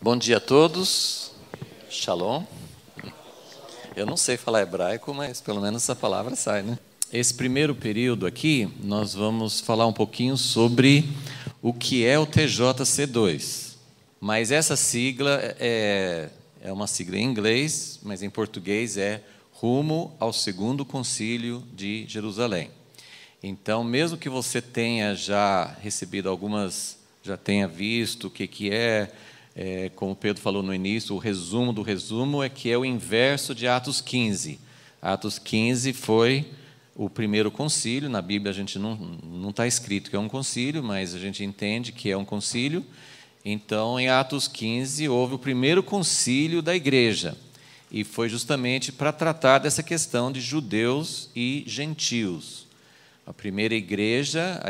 Bom dia a todos. Shalom. Eu não sei falar hebraico, mas pelo menos essa palavra sai, né? Esse primeiro período aqui, nós vamos falar um pouquinho sobre o que é o TJC2. Mas essa sigla é uma sigla em inglês, mas em português é Rumo ao Segundo Concílio de Jerusalém. Então, mesmo que você tenha já recebido já tenha visto o que é, como o Pedro falou no início, o resumo do resumo é que é o inverso de Atos 15. Atos 15 foi o primeiro concílio. Na Bíblia a gente não está escrito que é um concílio, mas a gente entende que é um concílio. Então, em Atos 15, houve o primeiro concílio da igreja, e foi justamente para tratar dessa questão de judeus e gentios. A primeira igreja,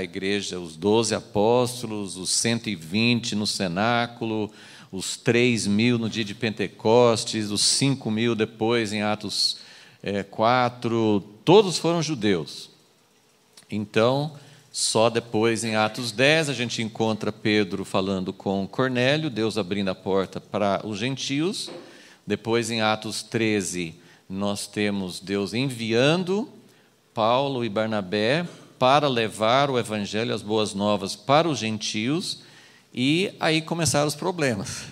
os 12 apóstolos, os 120 no cenáculo, os 3.000 no dia de Pentecostes, os 5.000 depois em Atos 4, todos foram judeus. Então, só depois em Atos 10 a gente encontra Pedro falando com Cornélio, Deus abrindo a porta para os gentios. Depois em Atos 13 nós temos Deus enviando Paulo e Barnabé para levar o evangelho, as boas novas para os gentios. E aí começaram os problemas,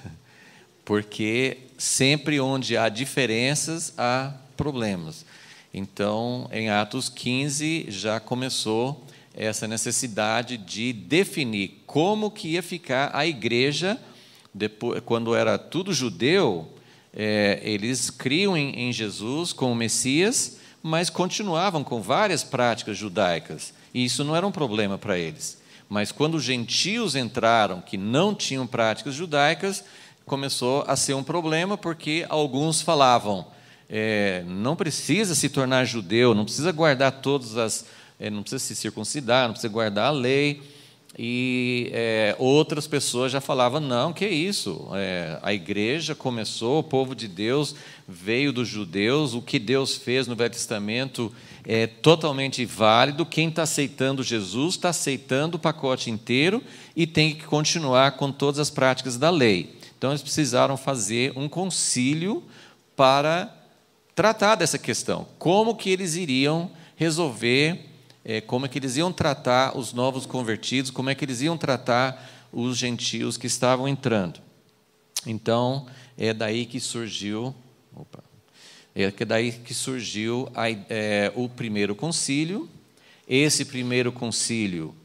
porque sempre onde há diferenças, há problemas. Então, em Atos 15, já começou essa necessidade de definir como que ia ficar a igreja, depois, quando era tudo judeu, eles criam em Jesus como Messias, mas continuavam com várias práticas judaicas, e isso não era um problema para eles. Mas quando os gentios entraram, que não tinham práticas judaicas, começou a ser um problema, porque alguns falavam, não precisa se tornar judeu, não precisa guardar não precisa se circuncidar, não precisa guardar a lei. E outras pessoas já falavam, não, que isso, a igreja começou, o povo de Deus veio dos judeus, o que Deus fez no Velho Testamento é totalmente válido, quem está aceitando Jesus está aceitando o pacote inteiro e tem que continuar com todas as práticas da lei. Então, eles precisaram fazer um concílio para tratar dessa questão, como que eles iriam resolver, como é que eles iam tratar os novos convertidos, como é que eles iam tratar os gentios que estavam entrando. Então, é daí que surgiu o primeiro concílio. Esse primeiro concílio,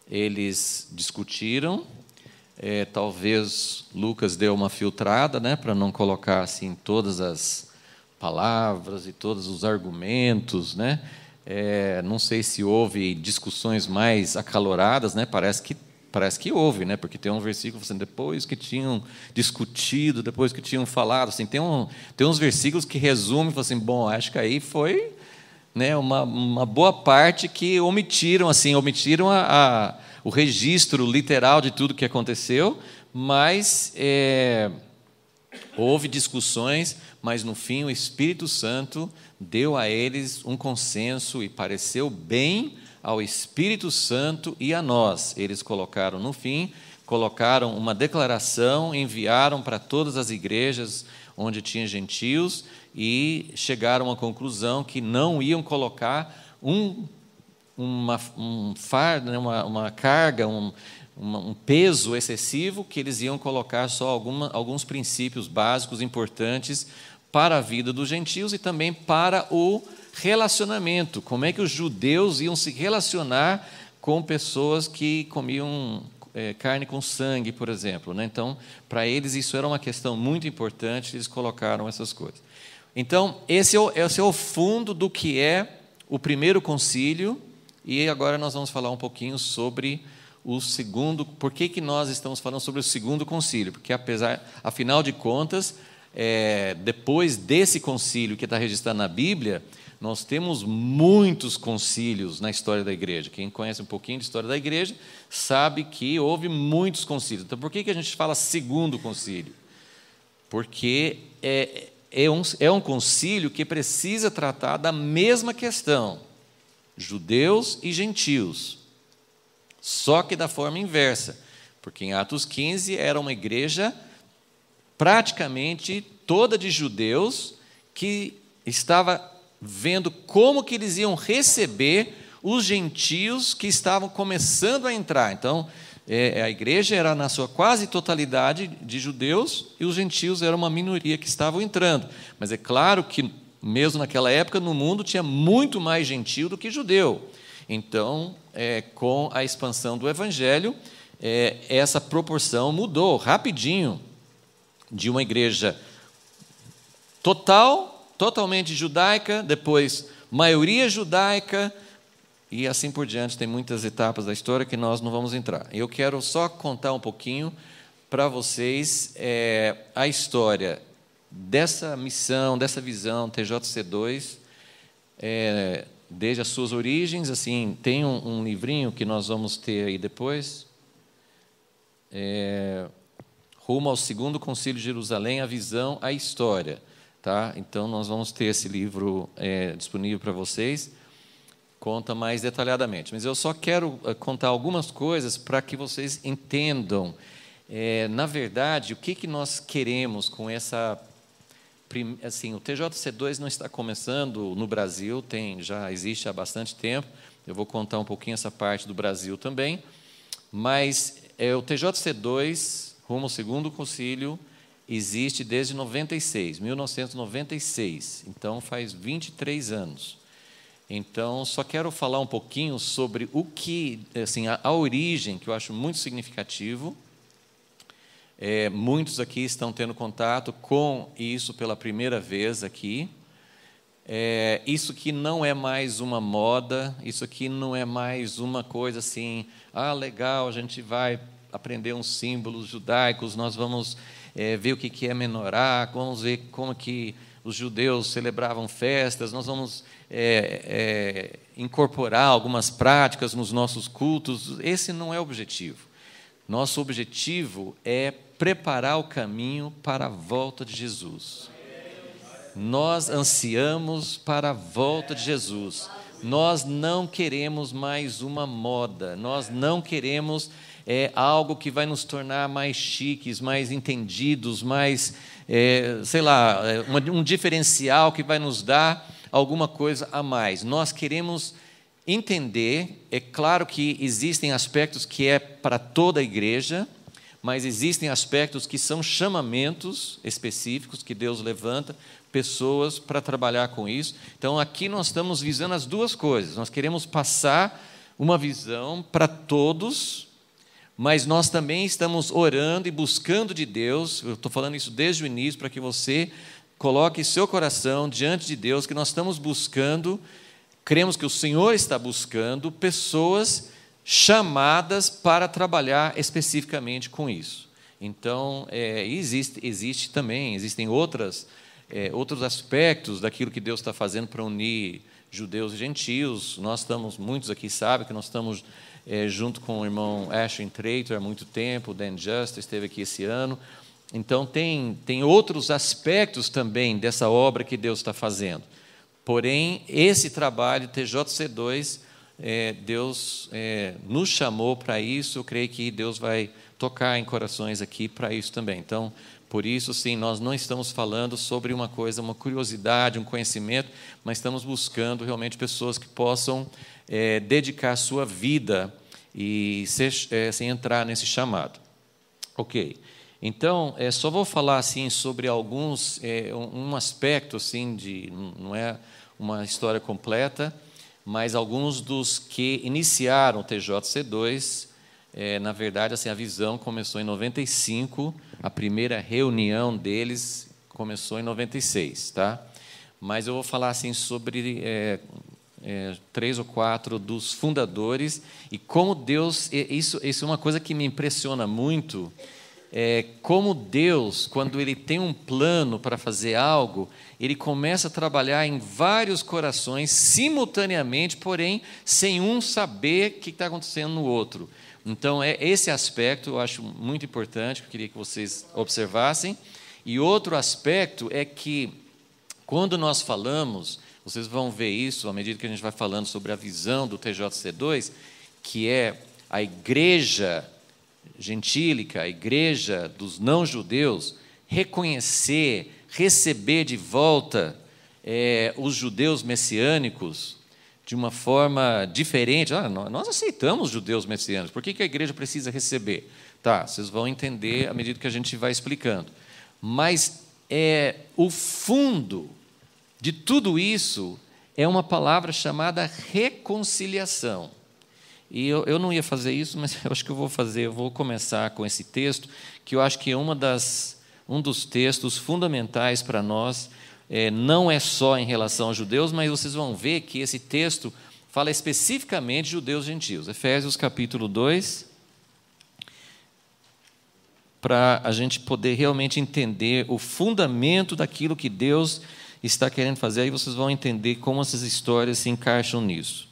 eles discutiram, talvez Lucas deu uma filtrada, né, para não colocar assim, todas as palavras e todos os argumentos, né? Não sei se houve discussões mais acaloradas, né? Parece que houve, né? Porque tem um versículo assim, depois que tinham discutido, depois que tinham falado, assim, tem uns versículos que resumem, assim, bom, acho que aí foi, né, uma boa parte que omitiram o registro literal de tudo que aconteceu, mas houve discussões, mas no fim o Espírito Santo deu a eles um consenso e pareceu bem ao Espírito Santo e a nós. Eles colocaram no fim, colocaram uma declaração, enviaram para todas as igrejas onde tinha gentios e chegaram à conclusão que não iam colocar um fardo, uma carga, um peso excessivo, que eles iam colocar só alguns princípios básicos importantes para a vida dos gentios e também para o relacionamento. Como é que os judeus iam se relacionar com pessoas que comiam carne com sangue, por exemplo, né? Então, para eles isso era uma questão muito importante, eles colocaram essas coisas. Então, esse é o fundo do que é o primeiro concílio, e agora nós vamos falar um pouquinho sobre o segundo. Por que nós estamos falando sobre o segundo concílio? Porque, afinal de contas, depois desse concílio que está registrado na Bíblia, nós temos muitos concílios na história da igreja. Quem conhece um pouquinho de história da igreja sabe que houve muitos concílios. Então, por que a gente fala segundo concílio? Porque é um concílio que precisa tratar da mesma questão, judeus e gentios, só que da forma inversa, porque em Atos 15 era uma igreja praticamente toda de judeus que estava vendo como que eles iam receber os gentios que estavam começando a entrar. Então, a igreja era na sua quase totalidade de judeus e os gentios eram uma minoria que estavam entrando. Mas é claro que, mesmo naquela época, no mundo tinha muito mais gentio do que judeu. Então, com a expansão do evangelho, essa proporção mudou rapidinho de uma igreja totalmente judaica, depois maioria judaica, e assim por diante. Tem muitas etapas da história que nós não vamos entrar. Eu quero só contar um pouquinho para vocês a história dessa missão, dessa visão TJC2, desde as suas origens. Assim, tem um livrinho que nós vamos ter aí depois, rumo ao segundo Concílio de Jerusalém, a visão, a história. Tá? Então, nós vamos ter esse livro disponível para vocês, conta mais detalhadamente. Mas eu só quero contar algumas coisas para que vocês entendam, na verdade, o que nós queremos com essa... Assim, o TJC2 não está começando no Brasil, já existe há bastante tempo. Eu vou contar um pouquinho essa parte do Brasil também. Mas o TJC2, rumo ao segundo concílio, existe desde 1996. Então, faz 23 anos. Então, só quero falar um pouquinho sobre o que, assim, a origem, que eu acho muito significativo. Muitos aqui estão tendo contato com isso pela primeira vez aqui. Isso aqui não é mais uma moda, isso aqui não é mais uma coisa assim, legal, a gente vai aprender uns símbolos judaicos, nós vamos ver o que é menorá, vamos ver como que os judeus celebravam festas, nós vamos incorporar algumas práticas nos nossos cultos. Esse não é o objetivo. Nosso objetivo é preparar o caminho para a volta de Jesus. Nós ansiamos para a volta de Jesus. Nós não queremos mais uma moda, nós não queremos algo que vai nos tornar mais chiques, mais entendidos, mais, um diferencial que vai nos dar alguma coisa a mais. Nós queremos entender, é claro que existem aspectos que é para toda a igreja, mas existem aspectos que são chamamentos específicos que Deus levanta pessoas para trabalhar com isso. Então, aqui nós estamos visando as duas coisas. Nós queremos passar uma visão para todos, mas nós também estamos orando e buscando de Deus. Eu estou falando isso desde o início, para que você coloque seu coração diante de Deus, que nós estamos buscando, cremos que o Senhor está buscando pessoas chamadas para trabalhar especificamente com isso. Então, existem outros aspectos daquilo que Deus está fazendo para unir judeus e gentios. Muitos aqui sabem que nós estamos junto com o irmão Ashwin Trator há muito tempo, o Dan Juster esteve aqui esse ano. Então, tem outros aspectos também dessa obra que Deus está fazendo. Porém, esse trabalho, TJC2, Deus nos chamou para isso. Eu creio que Deus vai tocar em corações aqui para isso também. Então, por isso, sim, nós não estamos falando sobre uma coisa, uma curiosidade, um conhecimento, mas estamos buscando realmente pessoas que possam dedicar a sua vida e entrar nesse chamado. Ok. Então, só vou falar assim sobre alguns, um aspecto assim não é uma história completa, mas alguns dos que iniciaram o TJC2, na verdade, assim, a visão começou em 95, a primeira reunião deles começou em 96, tá? Mas eu vou falar assim sobre 3 ou 4 dos fundadores e como Deus, isso é uma coisa que me impressiona muito. Como Deus, quando Ele tem um plano para fazer algo, Ele começa a trabalhar em vários corações simultaneamente, porém, sem um saber o que está acontecendo no outro. Então, esse aspecto eu acho muito importante, que eu queria que vocês observassem. E outro aspecto é que, quando nós falamos, vocês vão ver isso à medida que a gente vai falando sobre a visão do TJC2, que é a igreja gentílica, a igreja dos não-judeus, reconhecer, receber de volta os judeus messiânicos de uma forma diferente. Nós aceitamos os judeus messiânicos, por que a igreja precisa receber? Tá, vocês vão entender à medida que a gente vai explicando. Mas o fundo de tudo isso é uma palavra chamada reconciliação. E eu não ia fazer isso, mas eu acho que eu vou fazer. Eu vou começar com esse texto, que eu acho que é um dos textos fundamentais para nós. Não é só em relação aos judeus, mas vocês vão ver que esse texto fala especificamente de judeus e gentios. Efésios capítulo 2, para a gente poder realmente entender o fundamento daquilo que Deus está querendo fazer. Aí vocês vão entender como essas histórias se encaixam nisso.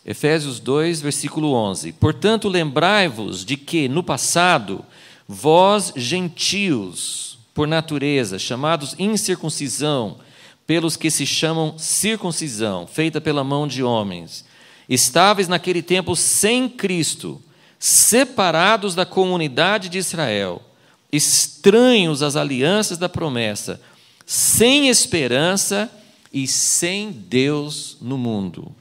Efésios 2, versículo 11. Portanto, lembrai-vos de que, no passado, vós, gentios, por natureza, chamados incircuncisão, pelos que se chamam circuncisão, feita pela mão de homens, estáveis naquele tempo sem Cristo, separados da comunidade de Israel, estranhos às alianças da promessa, sem esperança e sem Deus no mundo.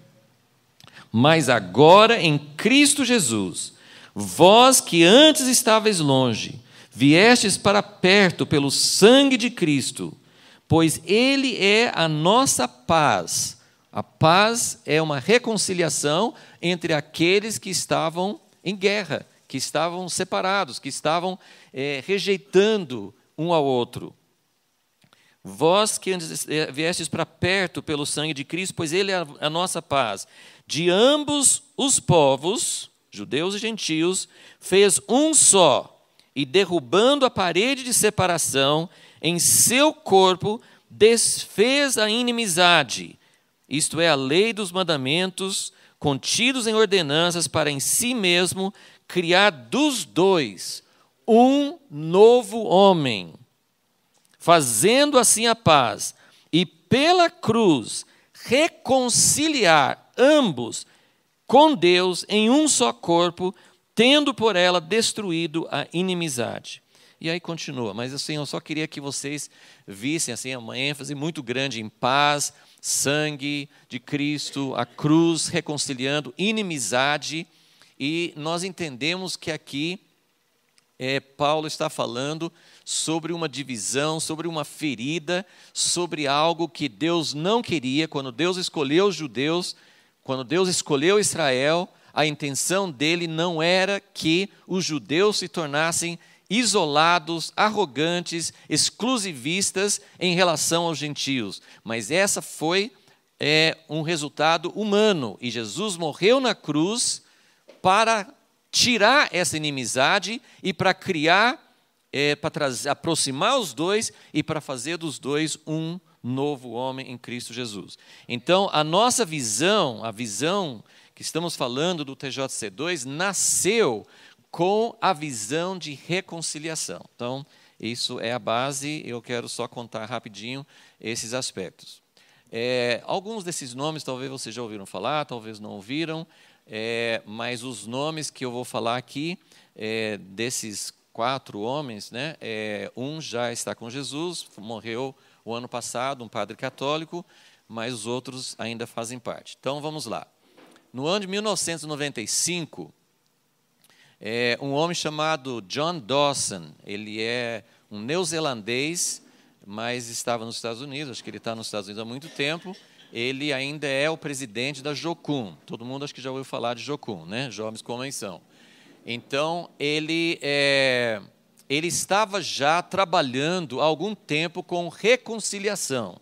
Mas agora, em Cristo Jesus, vós que antes estáveis longe, viestes para perto pelo sangue de Cristo, pois Ele é a nossa paz. A paz é uma reconciliação entre aqueles que estavam em guerra, que estavam separados, que estavam rejeitando um ao outro. Vós que viestes para perto pelo sangue de Cristo, pois Ele é a nossa paz. De ambos os povos, judeus e gentios, fez um só, e derrubando a parede de separação, em seu corpo desfez a inimizade, isto é, a lei dos mandamentos, contidos em ordenanças, para em si mesmo criar dos dois um novo homem, fazendo assim a paz, e pela cruz reconciliar ambos com Deus em um só corpo, tendo por ela destruído a inimizade. E aí continua, mas assim, eu só queria que vocês vissem assim, uma ênfase muito grande em paz, sangue de Cristo, a cruz reconciliando, inimizade, e nós entendemos que aqui Paulo está falando sobre uma divisão, sobre uma ferida, sobre algo que Deus não queria. Quando Deus escolheu os judeus, quando Deus escolheu Israel, a intenção dele não era que os judeus se tornassem isolados, arrogantes, exclusivistas em relação aos gentios. Mas essa foi um resultado humano. E Jesus morreu na cruz para tirar essa inimizade e para criar, para aproximar os dois e para fazer dos dois um novo homem em Cristo Jesus. Então, a nossa visão, a visão que estamos falando do TJC2, nasceu com a visão de reconciliação. Então, isso é a base, eu quero só contar rapidinho esses aspectos. Alguns desses nomes talvez vocês já ouviram falar, talvez não ouviram, mas os nomes que eu vou falar aqui, desses 4 homens, né, um já está com Jesus, morreu o ano passado, um padre católico, mas os outros ainda fazem parte. Então, vamos lá. No ano de 1995, um homem chamado John Dawson, ele é um neozelandês, mas estava nos Estados Unidos, acho que ele está nos Estados Unidos há muito tempo, ele ainda é o presidente da Jocum. Todo mundo acho que já ouviu falar de Jocum, né? Jovens com a Missão. Então, ele estava já trabalhando há algum tempo com reconciliação.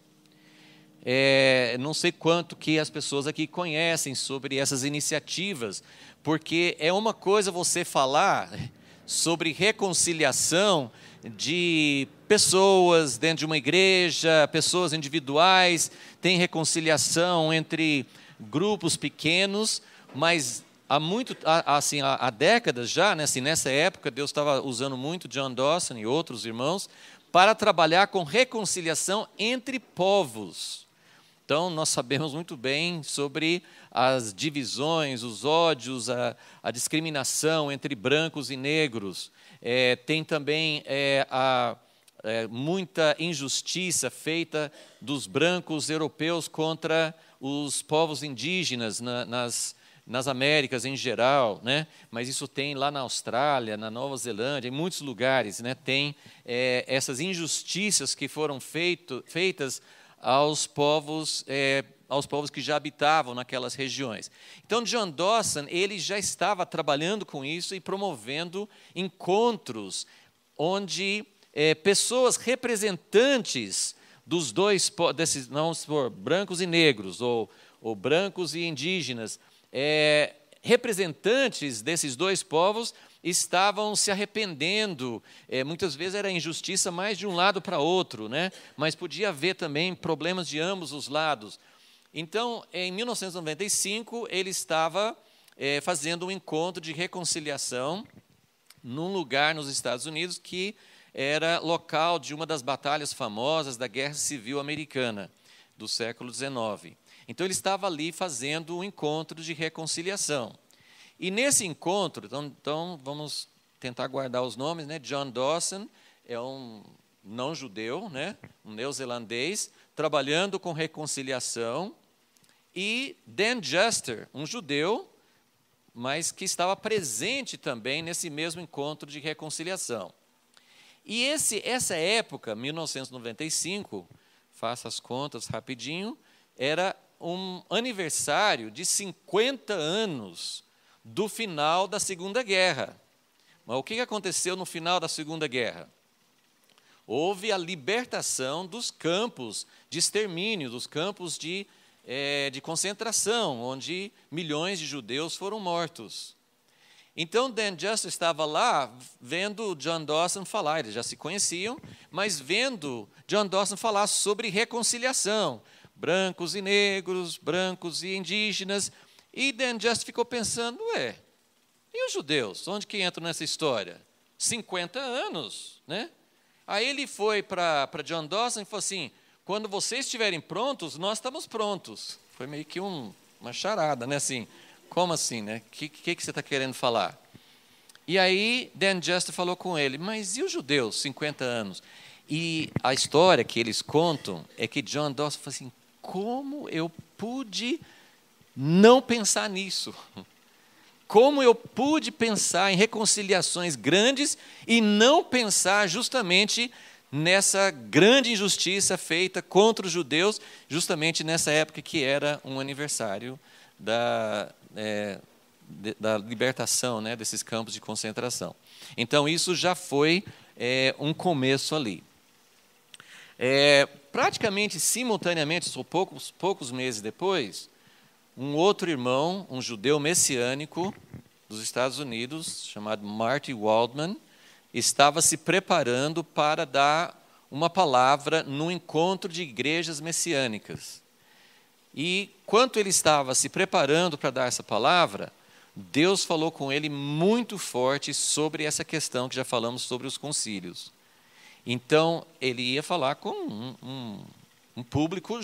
Não sei quanto que as pessoas aqui conhecem sobre essas iniciativas, porque é uma coisa você falar sobre reconciliação de pessoas dentro de uma igreja, pessoas individuais, tem reconciliação entre grupos pequenos, mas há décadas já, né, assim, nessa época, Deus estava usando muito John Dawson e outros irmãos para trabalhar com reconciliação entre povos. Então, nós sabemos muito bem sobre as divisões, os ódios, a discriminação entre brancos e negros. Tem também muita injustiça feita dos brancos europeus contra os povos indígenas nas Américas em geral, né? Mas isso tem lá na Austrália, na Nova Zelândia, em muitos lugares, né? Tem essas injustiças que foram feitas aos povos que já habitavam naquelas regiões. Então, John Dawson, ele já estava trabalhando com isso e promovendo encontros onde pessoas representantes dos dois, desses, não for brancos e negros, ou brancos e indígenas, representantes desses dois povos estavam se arrependendo. Muitas vezes era injustiça mais de um lado para outro, né? Mas podia haver também problemas de ambos os lados. Então, em 1995, ele estava fazendo um encontro de reconciliação num lugar nos Estados Unidos que era local de uma das batalhas famosas da Guerra Civil Americana do século XIX. Então, ele estava ali fazendo um encontro de reconciliação. E nesse encontro, então vamos tentar guardar os nomes, né? John Dawson é um não-judeu, né? Um neozelandês, trabalhando com reconciliação, e Dan Juster, um judeu, mas que estava presente também nesse mesmo encontro de reconciliação. E essa época, 1995, faça as contas rapidinho, era um aniversário de 50 anos do final da Segunda Guerra. Mas o que aconteceu no final da Segunda Guerra? Houve a libertação dos campos de extermínio, dos campos de concentração, onde milhões de judeus foram mortos. Então, Dan Juster estava lá vendo John Dawson falar, eles já se conheciam, mas vendo John Dawson falar sobre reconciliação, brancos e negros, brancos e indígenas, e Dan Juster ficou pensando, e os judeus, onde que entram nessa história? 50 anos, né? Aí ele foi para John Dawson e falou assim, quando vocês estiverem prontos, nós estamos prontos. Foi meio que uma charada, né? Assim, como assim, né? O que você está querendo falar? E aí, Dan Juster falou com ele, mas e os judeus, 50 anos? E a história que eles contam é que John Dawson falou assim, como eu pude não pensar nisso? Como eu pude pensar em reconciliações grandes e não pensar justamente nessa grande injustiça feita contra os judeus, justamente nessa época que era um aniversário da libertação, né, desses campos de concentração. Então, isso já foi um começo ali. Praticamente simultaneamente, só poucos meses depois, um outro irmão, um judeu messiânico dos Estados Unidos, chamado Marty Waldman, estava se preparando para dar uma palavra no encontro de igrejas messiânicas. E, enquanto ele estava se preparando para dar essa palavra, Deus falou com ele muito forte sobre essa questão que já falamos sobre os concílios. Então, ele ia falar com um público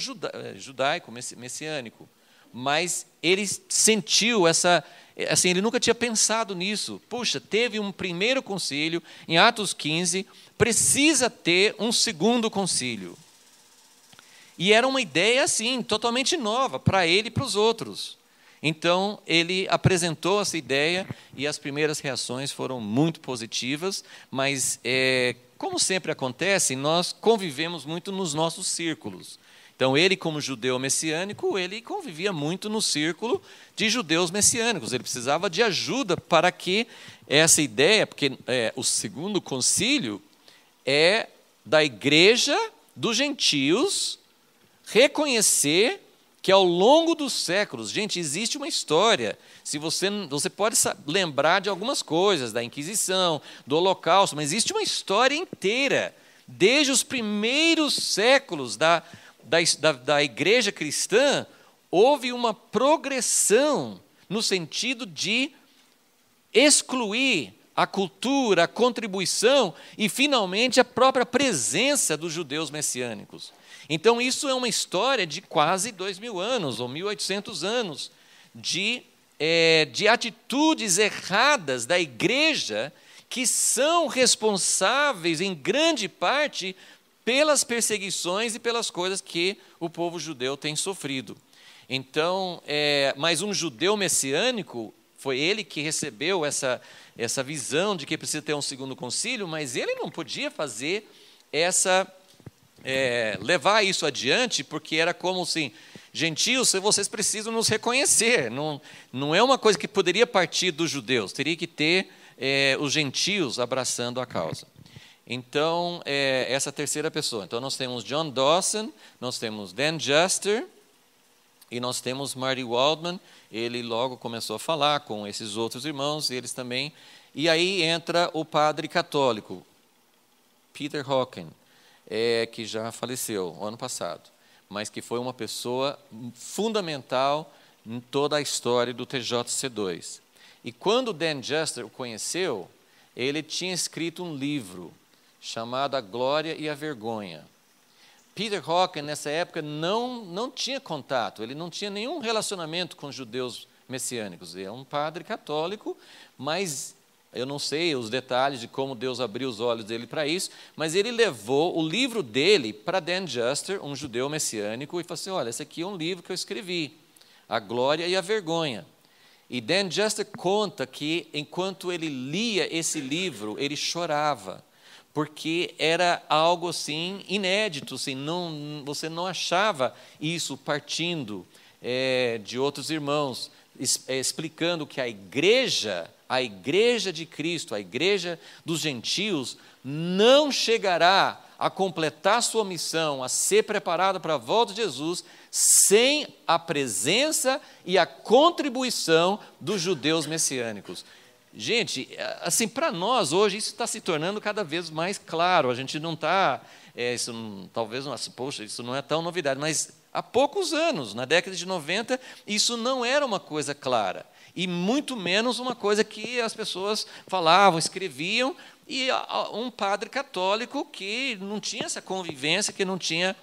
judaico, messiânico. Mas ele sentiu assim, ele nunca tinha pensado nisso. Puxa, teve um primeiro concílio, em Atos 15, precisa ter um segundo concílio. E era uma ideia, assim, totalmente nova para ele e para os outros. Então, ele apresentou essa ideia e as primeiras reações foram muito positivas, mas, como sempre acontece, nós convivemos muito nos nossos círculos. Então, ele, como judeu messiânico, ele convivia muito no círculo de judeus messiânicos. Ele precisava de ajuda para que essa ideia, porque o segundo concílio é da igreja dos gentios reconhecer que ao longo dos séculos, gente, existe uma história. Se você pode lembrar de algumas coisas, da Inquisição, do Holocausto, mas existe uma história inteira, desde os primeiros séculos da igreja cristã, houve uma progressão no sentido de excluir a cultura, a contribuição e, finalmente, a própria presença dos judeus messiânicos. Então, isso é uma história de quase 2.000 anos, ou 1.800 anos, de atitudes erradas da igreja que são responsáveis, em grande parte, pelas perseguições e pelas coisas que o povo judeu tem sofrido. Então, mas um judeu messiânico, foi ele que recebeu essa visão de que precisa ter um segundo concílio, mas ele não podia fazer levar isso adiante, porque era como assim, gentios, vocês precisam nos reconhecer, não é uma coisa que poderia partir dos judeus, teria que ter os gentios abraçando a causa. Então, essa terceira pessoa. Então, nós temos John Dawson, nós temos Dan Juster e nós temos Marty Waldman. Ele logo começou a falar com esses outros irmãos, eles também. E aí entra o padre católico, Peter Hawken, que já faleceu ano passado, mas que foi uma pessoa fundamental em toda a história do TJC2. E quando Dan Juster o conheceu, ele tinha escrito um livro chamado A Glória e a Vergonha. Peter Hawken, nessa época, não tinha contato, ele não tinha nenhum relacionamento com judeus messiânicos. Ele é um padre católico, mas eu não sei os detalhes de como Deus abriu os olhos dele para isso, mas ele levou o livro dele para Dan Juster, um judeu messiânico, e falou assim, olha, esse aqui é um livro que eu escrevi, A Glória e a Vergonha. E Dan Juster conta que, enquanto ele lia esse livro, ele chorava, porque era algo assim inédito, assim, você não achava isso partindo de outros irmãos, explicando que a igreja de Cristo, a igreja dos gentios, não chegará a completar sua missão, a ser preparada para a volta de Jesus, sem a presença e a contribuição dos judeus messiânicos. Gente, assim, para nós hoje isso está se tornando cada vez mais claro. A gente não está, talvez, poxa, isso não é tão novidade, mas há poucos anos, na década de 90, isso não era uma coisa clara, e muito menos uma coisa que as pessoas falavam, escreviam, e um padre católico que não tinha essa convivência, que não tinha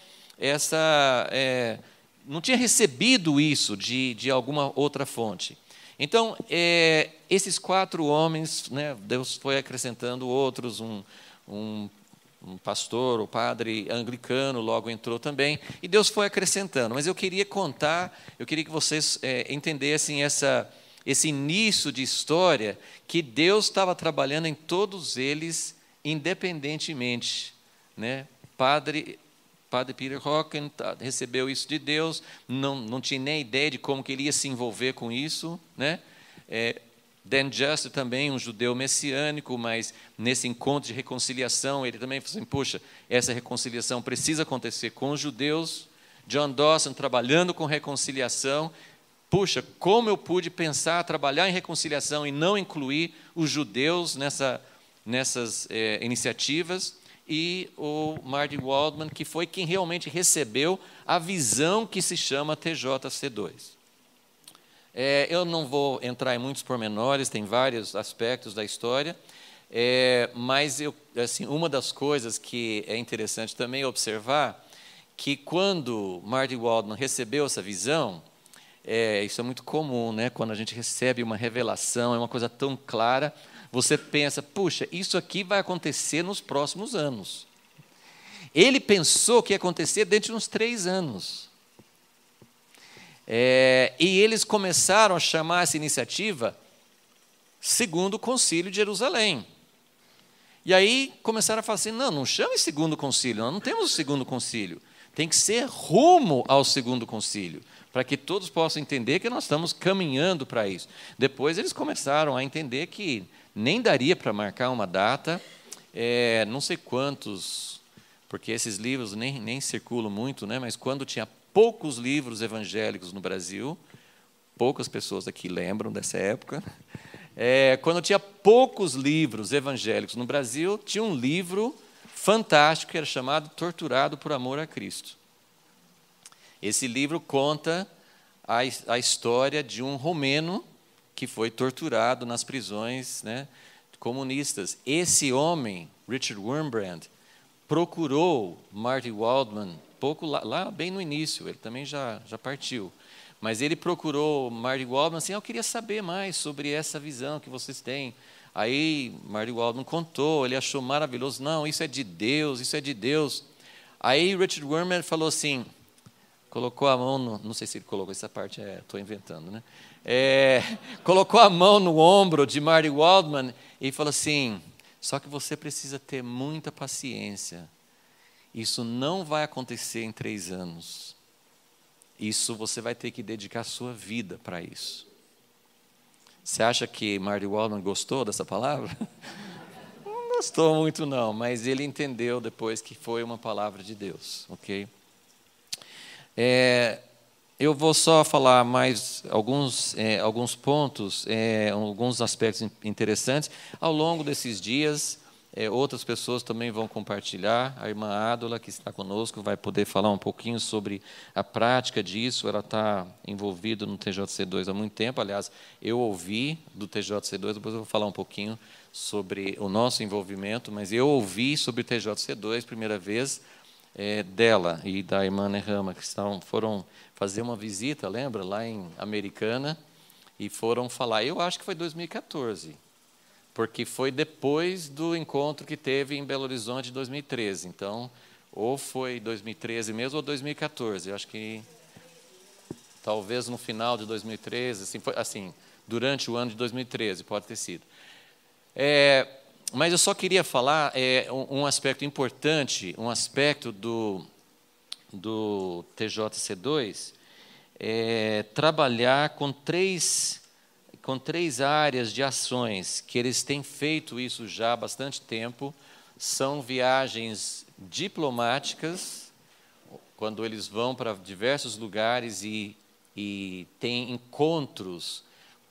não tinha recebido isso de alguma outra fonte. Então, esses 4 homens, né, Deus foi acrescentando outros, um pastor, o padre anglicano logo entrou também, e Deus foi acrescentando. Mas eu queria que vocês entendessem esse início de história, que Deus estava trabalhando em todos eles independentemente, né? Padre Peter Hawken recebeu isso de Deus, não tinha nem ideia de como que ele ia se envolver com isso, né? Dan Juster também, um judeu messiânico, mas nesse encontro de reconciliação, ele também falou assim, puxa, essa reconciliação precisa acontecer com os judeus. John Dawson trabalhando com reconciliação, puxa, como eu pude trabalhar em reconciliação e não incluir os judeus nessas iniciativas. E o Marty Waldman, que foi quem realmente recebeu a visão que se chama TJC2. Eu não vou entrar em muitos pormenores, tem vários aspectos da história, mas uma das coisas que é interessante também observar, que quando Marty Waldman recebeu essa visão, isso é muito comum, né? Quando a gente recebe uma revelação, é uma coisa tão clara, você pensa, puxa, isso aqui vai acontecer nos próximos anos. Ele pensou que ia acontecer dentro de uns 3 anos. E eles começaram a chamar essa iniciativa Segundo Concílio de Jerusalém. E aí começaram a falar assim, não chame Segundo Concílio, nós não temos o Segundo Concílio. Tem que ser rumo ao Segundo Concílio, para que todos possam entender que nós estamos caminhando para isso. Depois eles começaram a entender que nem daria para marcar uma data, não sei quantos, porque esses livros nem circulam muito, né? Mas quando tinha poucos livros evangélicos no Brasil, poucas pessoas aqui lembram dessa época, quando tinha poucos livros evangélicos no Brasil, tinha um livro fantástico que era chamado Torturado por Amor a Cristo. Esse livro conta a história de um romeno que foi torturado nas prisões, né, comunistas. Esse homem, Richard Wurmbrand, procurou Marty Waldman, pouco lá bem no início, ele também já partiu, mas ele procurou Marty Waldman assim, eu queria saber mais sobre essa visão que vocês têm Aí Marty Waldman contou, ele achou maravilhoso. Não, isso é de Deus, isso é de Deus. Aí Richard Wurmbrand falou assim, colocou a mão no... Não sei se ele colocou, essa parte estou inventando, né? Colocou a mão no ombro de Marty Waldman e falou assim, só que você precisa ter muita paciência. Isso não vai acontecer em 3 anos. Isso você vai ter que dedicar a sua vida para isso. Você acha que Marty Waldman gostou dessa palavra? Não gostou muito não, mas ele entendeu depois que foi uma palavra de Deus, ok? Eu vou só falar mais alguns pontos, alguns aspectos interessantes. Ao longo desses dias, outras pessoas também vão compartilhar. A irmã Ádola, que está conosco, vai poder falar um pouquinho sobre a prática disso. Ela está envolvida no TJC2 há muito tempo. Aliás, eu ouvi do TJC2, depois eu vou falar um pouquinho sobre o nosso envolvimento, mas eu ouvi sobre o TJC2 primeira vez dela e da irmã Nehama, que foram fazer uma visita, lembra, lá em Americana, e foram falar. Eu acho que foi 2014. Porque foi depois do encontro que teve em Belo Horizonte em 2013. Então, ou foi 2013 mesmo, ou 2014. Eu acho que talvez no final de 2013, durante o ano de 2013, pode ter sido. Mas eu só queria falar um aspecto importante, um aspecto do TJC2, trabalhar com três áreas de ações, que eles têm feito isso já há bastante tempo. São viagens diplomáticas, quando eles vão para diversos lugares e têm encontros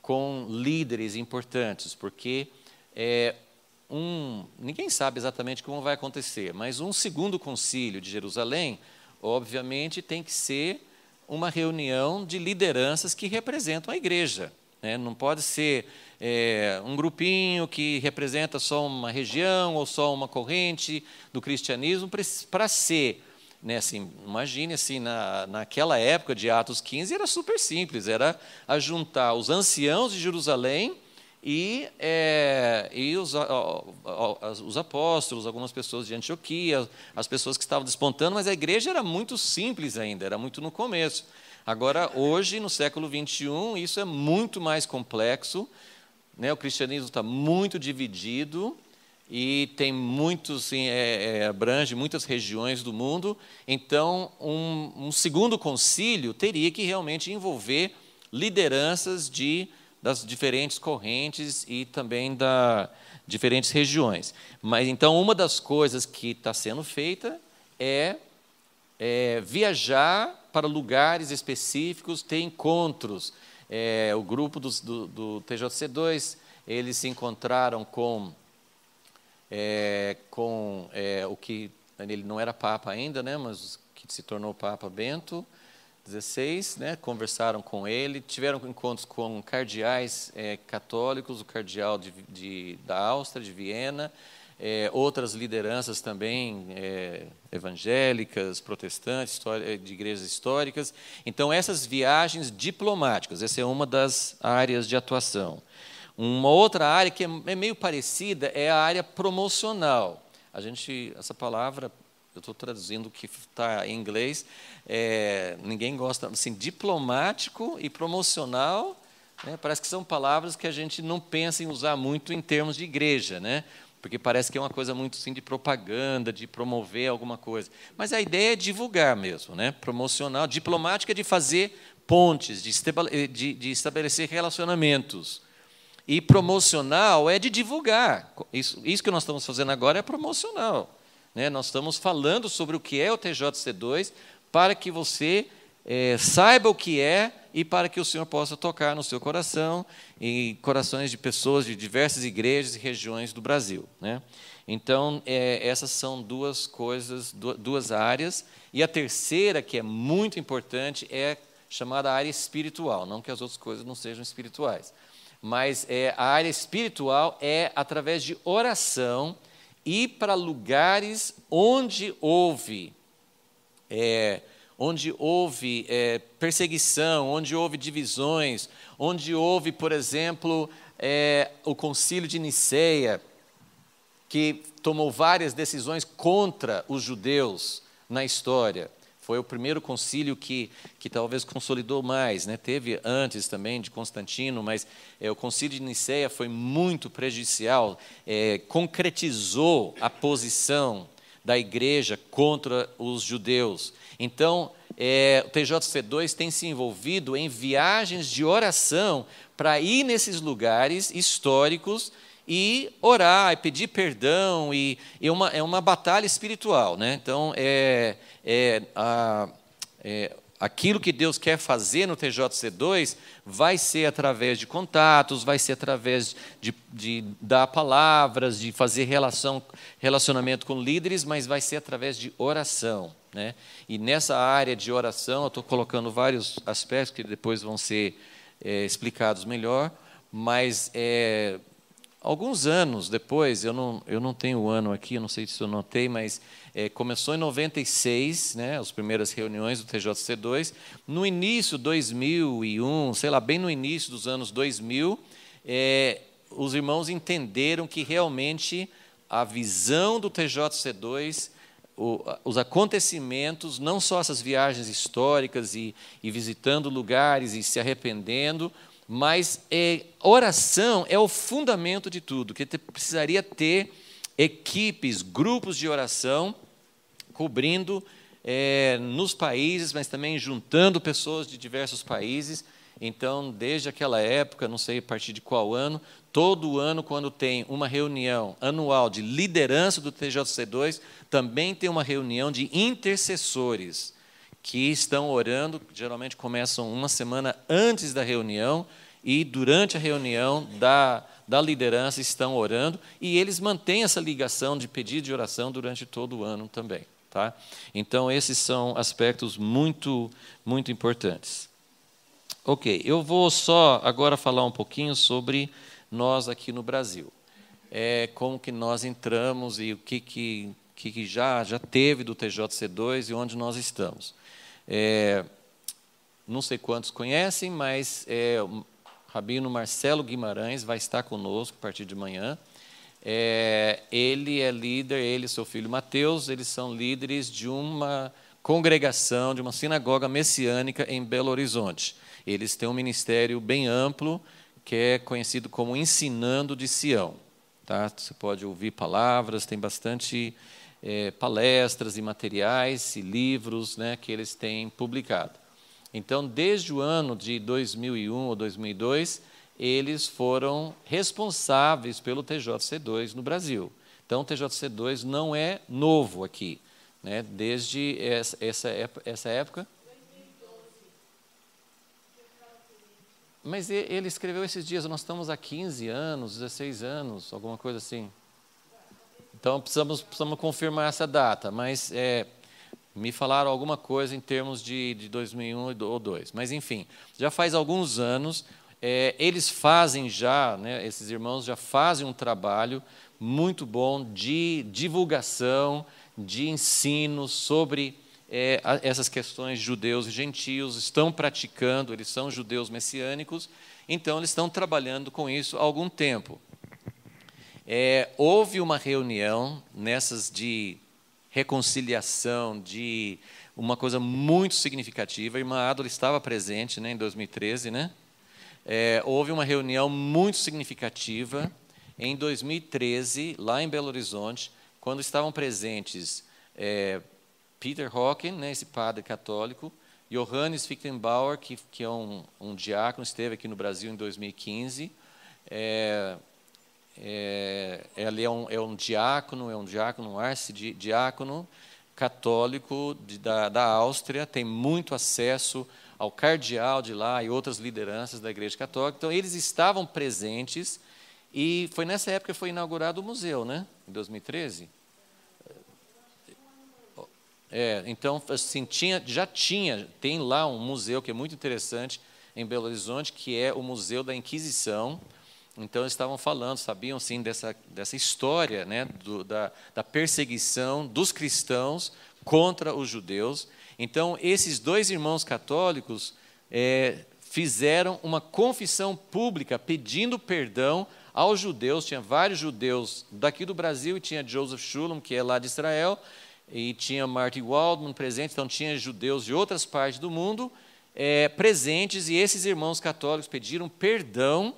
com líderes importantes, porque ninguém sabe exatamente como vai acontecer, mas um segundo concílio de Jerusalém, obviamente, tem que ser uma reunião de lideranças que representam a igreja. Não pode ser um grupinho que representa só uma região ou só uma corrente do cristianismo. Para ser, imagine assim, naquela época de Atos 15, era super simples, era ajuntar os anciãos de Jerusalém e os apóstolos, algumas pessoas de Antioquia, as pessoas que estavam despontando, mas a igreja era muito simples ainda, era muito no começo. Agora, hoje, no século XXI, isso é muito mais complexo, o cristianismo está muito dividido e tem abrange muitas regiões do mundo. Então, um segundo concílio teria que realmente envolver lideranças das diferentes correntes e também das diferentes regiões. Mas, então, uma das coisas que está sendo feita é viajar para lugares específicos, ter encontros. O grupo do TJC2, eles se encontraram com o que ele não era Papa ainda, mas que se tornou Papa Bento XVI, conversaram com ele, tiveram encontros com cardeais católicos, o cardeal da Áustria, de Viena, outras lideranças também evangélicas, protestantes, de igrejas históricas. Então, essas viagens diplomáticas, essa é uma das áreas de atuação. Uma outra área que é meio parecida é a área promocional. Essa palavra, eu estou traduzindo o que está em inglês, ninguém gosta, assim, diplomático e promocional, parece que são palavras que a gente não pensa em usar muito em termos de igreja, porque parece que é uma coisa muito assim, de propaganda, de promover alguma coisa. Mas a ideia é divulgar mesmo, promocional. Diplomática é de fazer pontes, de estabelecer relacionamentos. E promocional é de divulgar. Isso que nós estamos fazendo agora é promocional. Nós estamos falando sobre o que é o TJC2 para que você saiba o que é e para que o Senhor possa tocar no seu coração e corações de pessoas de diversas igrejas e regiões do Brasil. Então, essas são duas coisas, duas áreas. E a terceira, que é muito importante, é chamada área espiritual. Não que as outras coisas não sejam espirituais. Mas a área espiritual é através de oração e para lugares onde houve perseguição, onde houve divisões, onde houve, por exemplo, o Concílio de Niceia, que tomou várias decisões contra os judeus na história. Foi o primeiro concílio que talvez consolidou mais, né? Teve antes também de Constantino, mas o concílio de Niceia foi muito prejudicial, concretizou a posição da igreja contra os judeus. Então, o TJC2 tem se envolvido em viagens de oração para ir nesses lugares históricos e orar, e pedir perdão, e é uma batalha espiritual, né? Então, aquilo que Deus quer fazer no TJC2 vai ser através de contatos, vai ser através de dar palavras, de fazer relacionamento com líderes, mas vai ser através de oração, né? E nessa área de oração, eu estou colocando vários aspectos que depois vão ser explicados melhor, mas alguns anos depois, eu não tenho o ano aqui, eu não sei se eu notei, mas começou em 96, né, as primeiras reuniões do TJC2. No início, 2001, sei lá, bem no início dos anos 2000, os irmãos entenderam que realmente a visão do TJC2, os acontecimentos, não só essas viagens históricas e visitando lugares e se arrependendo, mas oração é o fundamento de tudo, que precisaria ter equipes, grupos de oração, cobrindo nos países, mas também juntando pessoas de diversos países. Então, desde aquela época, não sei a partir de qual ano, todo ano, quando tem uma reunião anual de liderança do TJC2, também tem uma reunião de intercessores, que estão orando, geralmente começam uma semana antes da reunião, e durante a reunião da liderança estão orando, e eles mantêm essa ligação de pedido de oração durante todo o ano também. Tá? Então, esses são aspectos muito, muito importantes. Ok, eu vou só agora falar um pouquinho sobre nós aqui no Brasil. Como que nós entramos e o que já teve do TJC2 e onde nós estamos. Não sei quantos conhecem, mas o Rabino Marcelo Guimarães vai estar conosco a partir de manhã. Ele é líder, ele e seu filho Mateus, eles são líderes de uma congregação, de uma sinagoga messiânica em Belo Horizonte. Eles têm um ministério bem amplo, que é conhecido como Ensinando de Sião. Tá? Você pode ouvir palavras, tem bastante palestras e materiais e livros, né, que eles têm publicado. Então, desde o ano de 2001 ou 2002, eles foram responsáveis pelo TJC2 no Brasil. Então, o TJC2 não é novo aqui, né, desde essa época. Mas ele escreveu esses dias, nós estamos há 15 anos, 16 anos, alguma coisa assim. Então, precisamos confirmar essa data, mas me falaram alguma coisa em termos de 2001 ou 2002. Mas, enfim, já faz alguns anos, eles fazem já, né, esses irmãos já fazem um trabalho muito bom de divulgação, de ensino sobre essas questões de judeus e gentios, estão praticando, eles são judeus messiânicos, então eles estão trabalhando com isso há algum tempo. Houve uma reunião nessas de reconciliação, de uma coisa muito significativa, a irmã Adora estava presente, né, em 2013, né? Houve uma reunião muito significativa em 2013, lá em Belo Horizonte, quando estavam presentes Peter Hawken, né, esse padre católico, Johannes Fichtenbauer, que é um diácono, esteve aqui no Brasil em 2015. Ele é um diácono, um arcidiácono católico da Áustria, tem muito acesso ao cardeal de lá e outras lideranças da Igreja Católica. Então, eles estavam presentes e foi nessa época que foi inaugurado o museu, né, em 2013. Então, assim, tem lá um museu que é muito interessante em Belo Horizonte, que é o Museu da Inquisição. Então, eles estavam falando, sabiam, sim, dessa história, né, da perseguição dos cristãos contra os judeus. Então, esses dois irmãos católicos fizeram uma confissão pública pedindo perdão aos judeus. Tinha vários judeus daqui do Brasil, e tinha Joseph Shulam, que é lá de Israel, e tinha Marty Waldman presente, então tinha judeus de outras partes do mundo presentes, e esses irmãos católicos pediram perdão.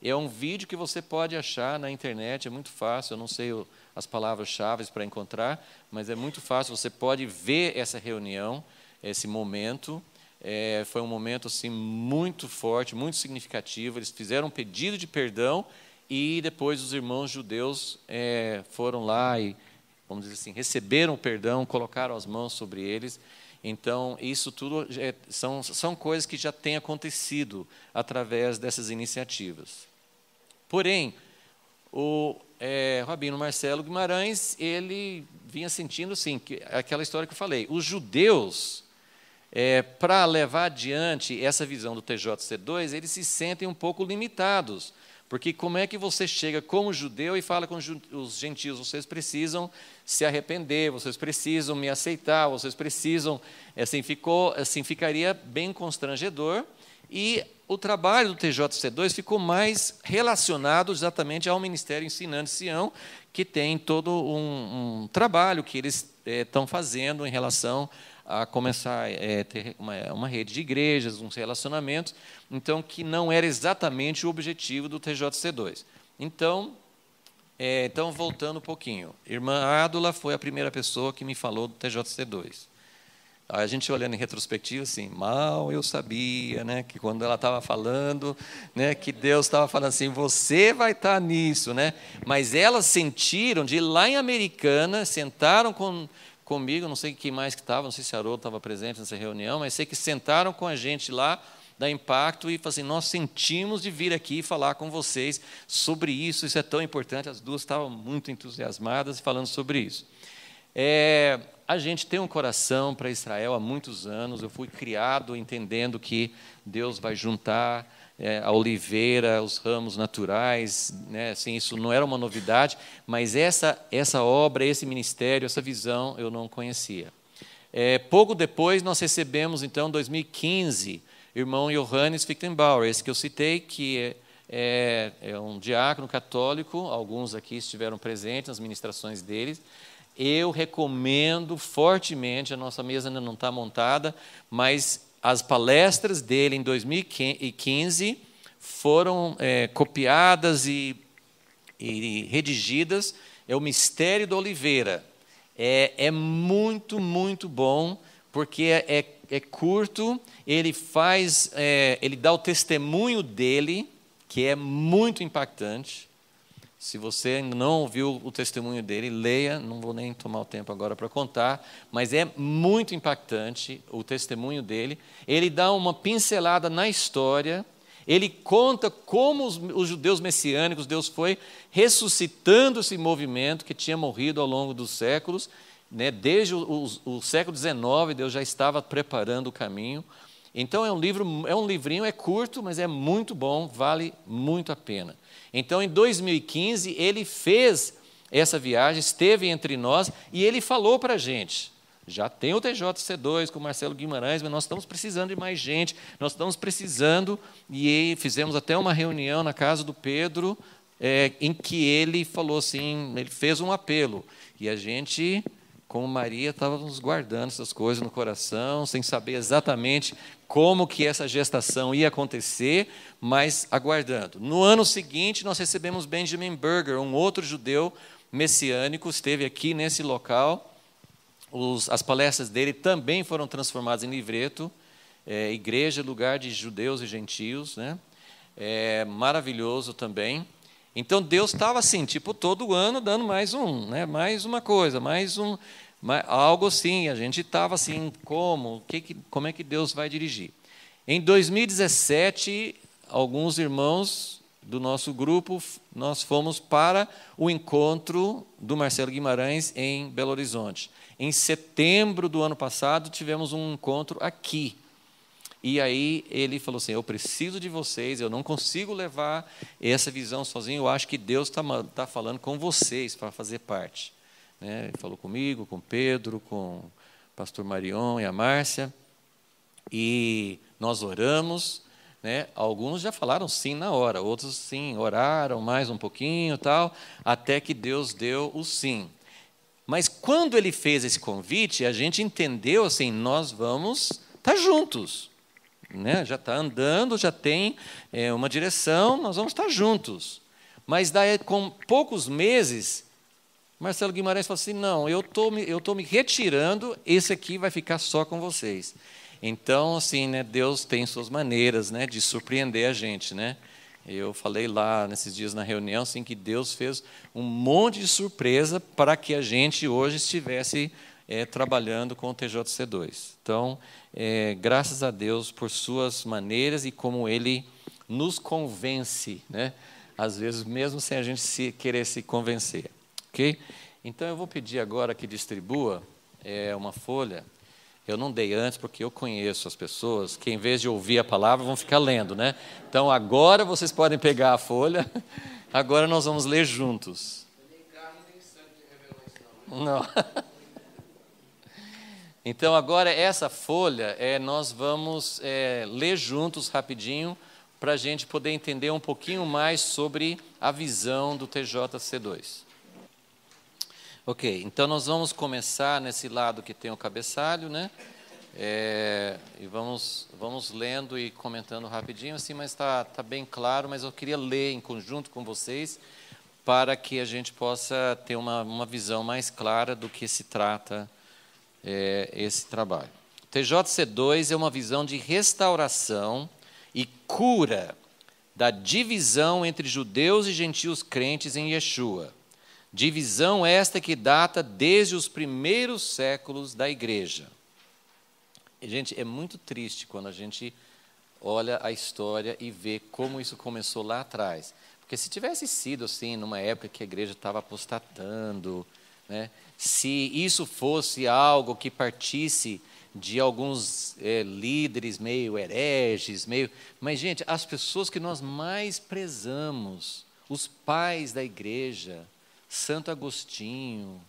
É um vídeo que você pode achar na internet, é muito fácil, eu não sei as palavras-chave para encontrar, mas é muito fácil, você pode ver essa reunião, esse momento. Foi um momento assim, muito forte, muito significativo. Eles fizeram um pedido de perdão, e depois os irmãos judeus foram lá e, vamos dizer assim, receberam o perdão, colocaram as mãos sobre eles. Então, isso tudo são coisas que já têm acontecido através dessas iniciativas. Porém, o Rabino Marcelo Guimarães, ele vinha sentindo assim, aquela história que eu falei, os judeus, para levar adiante essa visão do TJC2, eles se sentem um pouco limitados, porque como é que você chega como judeu e fala com os gentios, vocês precisam se arrepender, vocês precisam me aceitar, vocês precisam, ficaria bem constrangedor. E o trabalho do TJC2 ficou mais relacionado exatamente ao Ministério Ensinando Sião, que tem todo um trabalho que eles estão fazendo em relação a começar a ter uma rede de igrejas, uns relacionamentos, então, que não era exatamente o objetivo do TJC2. Então, voltando um pouquinho, irmã Ádula foi a primeira pessoa que me falou do TJC2. A gente olhando em retrospectiva, assim, mal eu sabia, né, que quando ela estava falando, né, que Deus estava falando assim, você vai estar nisso, né? Mas elas sentiram de ir lá em Americana, sentaram comigo, não sei quem mais que estava, não sei se a Haroldo estava presente nessa reunião, mas sei que sentaram com a gente lá da Impacto e falaram assim, nós sentimos de vir aqui falar com vocês sobre isso é tão importante. As duas estavam muito entusiasmadas falando sobre isso. A gente tem um coração para Israel há muitos anos. Eu fui criado entendendo que Deus vai juntar a oliveira, os ramos naturais, né? Assim, isso não era uma novidade, mas essa obra, esse ministério, essa visão eu não conhecia. Pouco depois nós recebemos, então, em 2015, irmão Johannes Fichtenbauer, esse que eu citei, que é um diácono católico. Alguns aqui estiveram presentes nas ministrações deles. Eu recomendo fortemente, a nossa mesa ainda não está montada, mas as palestras dele em 2015 foram copiadas e redigidas. É o Mistério da Oliveira. É muito, muito bom, porque é curto, ele dá o testemunho dele, que é muito impactante. Se você ainda não ouviu o testemunho dele, leia, não vou nem tomar o tempo agora para contar, mas é muito impactante o testemunho dele. Ele dá uma pincelada na história, ele conta como os judeus messiânicos, Deus foi ressuscitando esse movimento que tinha morrido ao longo dos séculos, né? Desde o século XIX, Deus já estava preparando o caminho. Então, é um livrinho, é curto, mas é muito bom, vale muito a pena. Então, em 2015, ele fez essa viagem, esteve entre nós, e ele falou para a gente, já tem o TJC2 com o Marcelo Guimarães, mas nós estamos precisando de mais gente, nós estamos precisando, e fizemos até uma reunião na casa do Pedro, em que ele falou assim, ele fez um apelo, e a gente, como Maria, estávamos guardando essas coisas no coração, sem saber exatamente como que essa gestação ia acontecer, mas aguardando. No ano seguinte, nós recebemos Benjamin Berger, um outro judeu messiânico, esteve aqui nesse local. As palestras dele também foram transformadas em livreto, Igreja, Lugar de Judeus e Gentios, né? Maravilhoso também. Então, Deus estava assim, tipo, todo ano dando mais mais uma coisa, algo assim. A gente estava assim, como é que Deus vai dirigir? Em 2017, alguns irmãos do nosso grupo, nós fomos para o encontro do Marcelo Guimarães em Belo Horizonte. Em setembro do ano passado, tivemos um encontro aqui. E aí ele falou assim, eu preciso de vocês, eu não consigo levar essa visão sozinho, eu acho que Deus está falando com vocês para fazer parte. Ele falou comigo, com Pedro, com o pastor Marion e a Márcia, e nós oramos, né? Alguns já falaram sim na hora, outros sim, oraram mais um pouquinho, tal, até que Deus deu o sim. Mas quando ele fez esse convite, a gente entendeu assim, nós vamos estar juntos, né? Já está andando, já tem uma direção, nós vamos estar juntos. Mas daí, com poucos meses, Marcelo Guimarães falou assim, não, eu estou me retirando, esse aqui vai ficar só com vocês. Então, assim, né, Deus tem suas maneiras, né, de surpreender a gente, né? Eu falei lá nesses dias na reunião assim, que Deus fez um monte de surpresa para que a gente hoje estivesse trabalhando com o TJC2. Então, graças a Deus por suas maneiras e como Ele nos convence, né? Às vezes, mesmo sem a gente querer se convencer. Okay? Então, eu vou pedir agora que distribua uma folha. Eu não dei antes, porque eu conheço as pessoas que, em vez de ouvir a palavra, vão ficar lendo, né? Então, agora vocês podem pegar a folha. Agora nós vamos ler juntos. Não. Então, agora, essa folha, nós vamos ler juntos, rapidinho, para a gente poder entender um pouquinho mais sobre a visão do TJC2. Ok, então nós vamos começar nesse lado que tem o cabeçalho, né? E vamos lendo e comentando rapidinho, assim, mas está bem claro, mas eu queria ler em conjunto com vocês para que a gente possa ter uma visão mais clara do que se trata esse trabalho. O TJC2 é uma visão de restauração e cura da divisão entre judeus e gentios crentes em Yeshua. Divisão esta que data desde os primeiros séculos da igreja. E, gente, é muito triste quando a gente olha a história e vê como isso começou lá atrás. Porque se tivesse sido assim, numa época que a igreja estava apostatando, né, se isso fosse algo que partisse de alguns líderes meio hereges, mas, gente, as pessoas que nós mais prezamos, os pais da igreja, Santo Agostinho,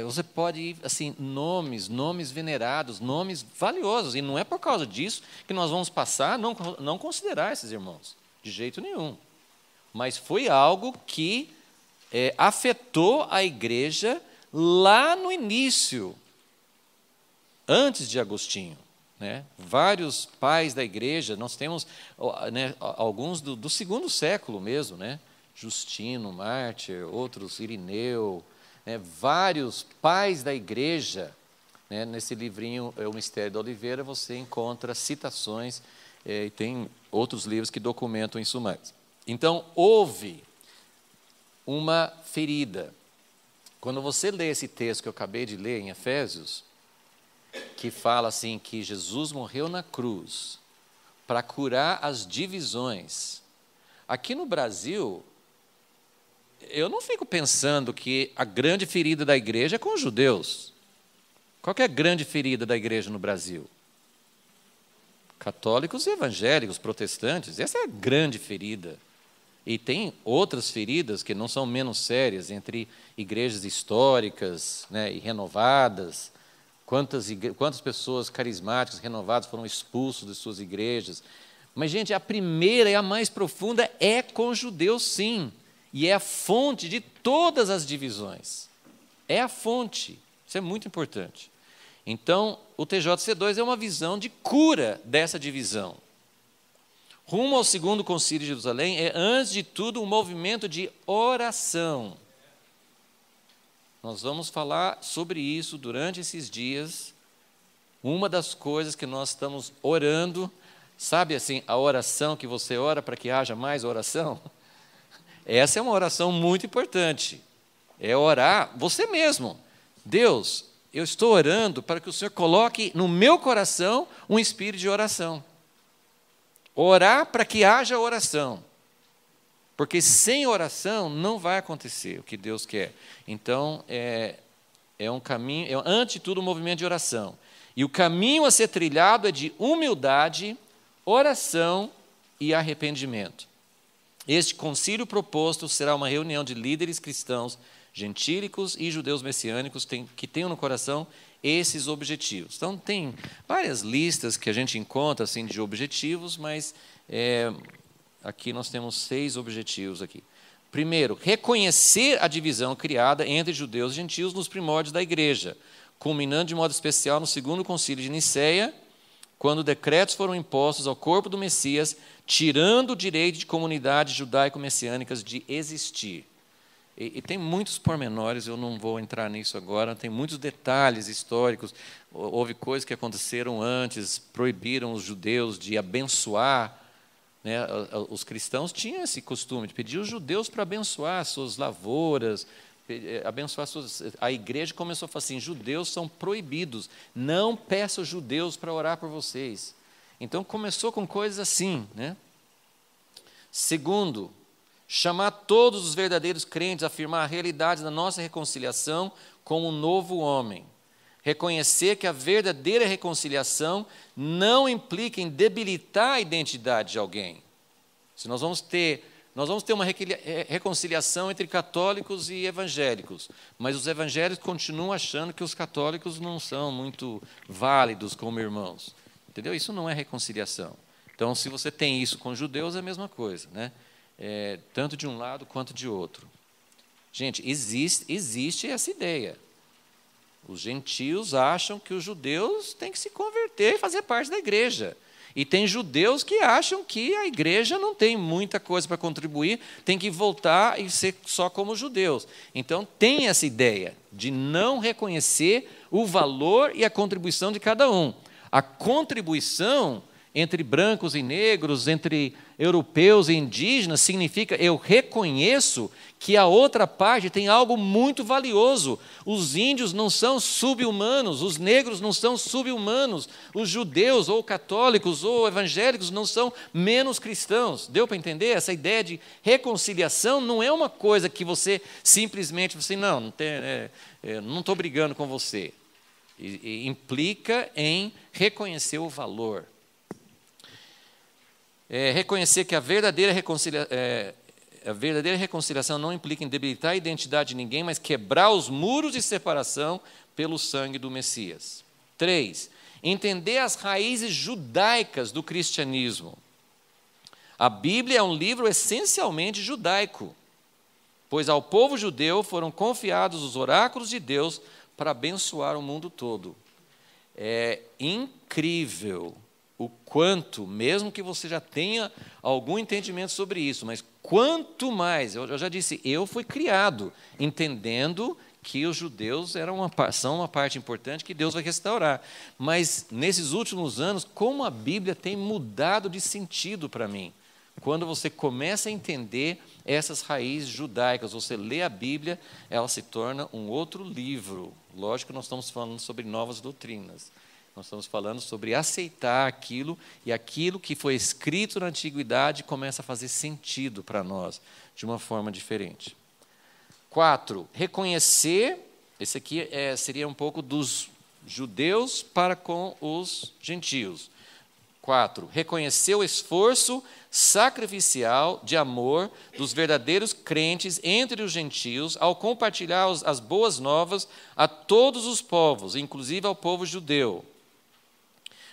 você pode ir, assim, nomes venerados, nomes valiosos, e não é por causa disso que nós vamos passar a não considerar esses irmãos, de jeito nenhum. Mas foi algo que afetou a igreja lá no início, antes de Agostinho. Né? Vários pais da igreja, nós temos alguns do segundo século mesmo, né? Justino, Mártir, outros, Irineu, vários pais da igreja. Né? Nesse livrinho, O Mistério da Oliveira, você encontra citações, e tem outros livros que documentam isso mais. Então, houve uma ferida. Quando você lê esse texto que eu acabei de ler em Efésios, que fala assim que Jesus morreu na cruz para curar as divisões. Aqui no Brasil, eu não fico pensando que a grande ferida da igreja é com os judeus. Qual que é a grande ferida da igreja no Brasil? Católicos e evangélicos, protestantes, essa é a grande ferida. E tem outras feridas que não são menos sérias, entre igrejas históricas, né, e renovadas. Quantas pessoas carismáticas, renovadas, foram expulsos de suas igrejas. Mas, gente, a primeira e a mais profunda é com judeus, sim. E é a fonte de todas as divisões. É a fonte. Isso é muito importante. Então, o TJC2 é uma visão de cura dessa divisão. Rumo ao segundo concílio de Jerusalém é, antes de tudo, um movimento de oração. Nós vamos falar sobre isso durante esses dias. Uma das coisas que nós estamos orando, sabe assim, a oração que você ora para que haja mais oração? Essa é uma oração muito importante. É orar você mesmo. Deus, eu estou orando para que o Senhor coloque no meu coração um espírito de oração. Orar para que haja oração. Porque sem oração não vai acontecer o que Deus quer. Então, é um caminho, antes de tudo, um movimento de oração. E o caminho a ser trilhado é de humildade, oração e arrependimento. Este concílio proposto será uma reunião de líderes cristãos, gentílicos e judeus messiânicos que tenham no coração esses objetivos. Então, tem várias listas que a gente encontra assim, de objetivos, mas aqui nós temos 6 objetivos aqui. Primeiro, reconhecer a divisão criada entre judeus e gentios nos primórdios da igreja, culminando de modo especial no segundo concílio de Nicéia, quando decretos foram impostos ao corpo do Messias, tirando o direito de comunidades judaico-messiânicas de existir. E tem muitos pormenores, eu não vou entrar nisso agora, tem muitos detalhes históricos. Houve coisas que aconteceram antes, proibiram os judeus de abençoar, né? Os cristãos tinham esse costume de pedir os judeus para abençoar suas lavouras, abençoar a igreja começou a falar assim: judeus são proibidos, não peça os judeus para orar por vocês. Então começou com coisas assim, né? Segundo, chamar todos os verdadeiros crentes a afirmar a realidade da nossa reconciliação como um novo homem. Reconhecer que a verdadeira reconciliação não implica em debilitar a identidade de alguém. Se nós vamos ter uma reconciliação entre católicos e evangélicos, mas os evangélicos continuam achando que os católicos não são muito válidos como irmãos. Entendeu? Isso não é reconciliação. Então, se você tem isso com judeus, é a mesma coisa, né? Tanto de um lado quanto de outro. Gente, existe essa ideia. Os gentios acham que os judeus têm que se converter e fazer parte da igreja. E tem judeus que acham que a igreja não tem muita coisa para contribuir, tem que voltar e ser só como judeus. Então, tem essa ideia de não reconhecer o valor e a contribuição de cada um. A contribuição entre brancos e negros, entre europeus e indígenas, significa eu reconheço que a outra parte tem algo muito valioso. Os índios não são sub-humanos, os negros não são sub-humanos, os judeus ou católicos ou evangélicos não são menos cristãos. Deu para entender? Essa ideia de reconciliação não é uma coisa que você simplesmente, não estou brigando com você. E implica em reconhecer o valor. Reconhecer que a verdadeira reconciliação não implica em debilitar a identidade de ninguém, mas quebrar os muros de separação pelo sangue do Messias. 3. Entender as raízes judaicas do cristianismo. A Bíblia é um livro essencialmente judaico, pois ao povo judeu foram confiados os oráculos de Deus para abençoar o mundo todo. É incrível o quanto, mesmo que você já tenha algum entendimento sobre isso, mas quanto mais, eu já disse, eu fui criado entendendo que os judeus são uma parte importante que Deus vai restaurar. Mas, nesses últimos anos, como a Bíblia tem mudado de sentido para mim. Quando você começa a entender essas raízes judaicas, você lê a Bíblia, ela se torna um outro livro. Lógico que nós estamos falando sobre novas doutrinas. Nós estamos falando sobre aceitar aquilo, e aquilo que foi escrito na antiguidade começa a fazer sentido para nós, de uma forma diferente. 4, reconhecer, esse aqui seria um pouco dos judeus para com os gentios. 4, reconhecer o esforço sacrificial de amor dos verdadeiros crentes entre os gentios ao compartilhar as boas novas a todos os povos, inclusive ao povo judeu.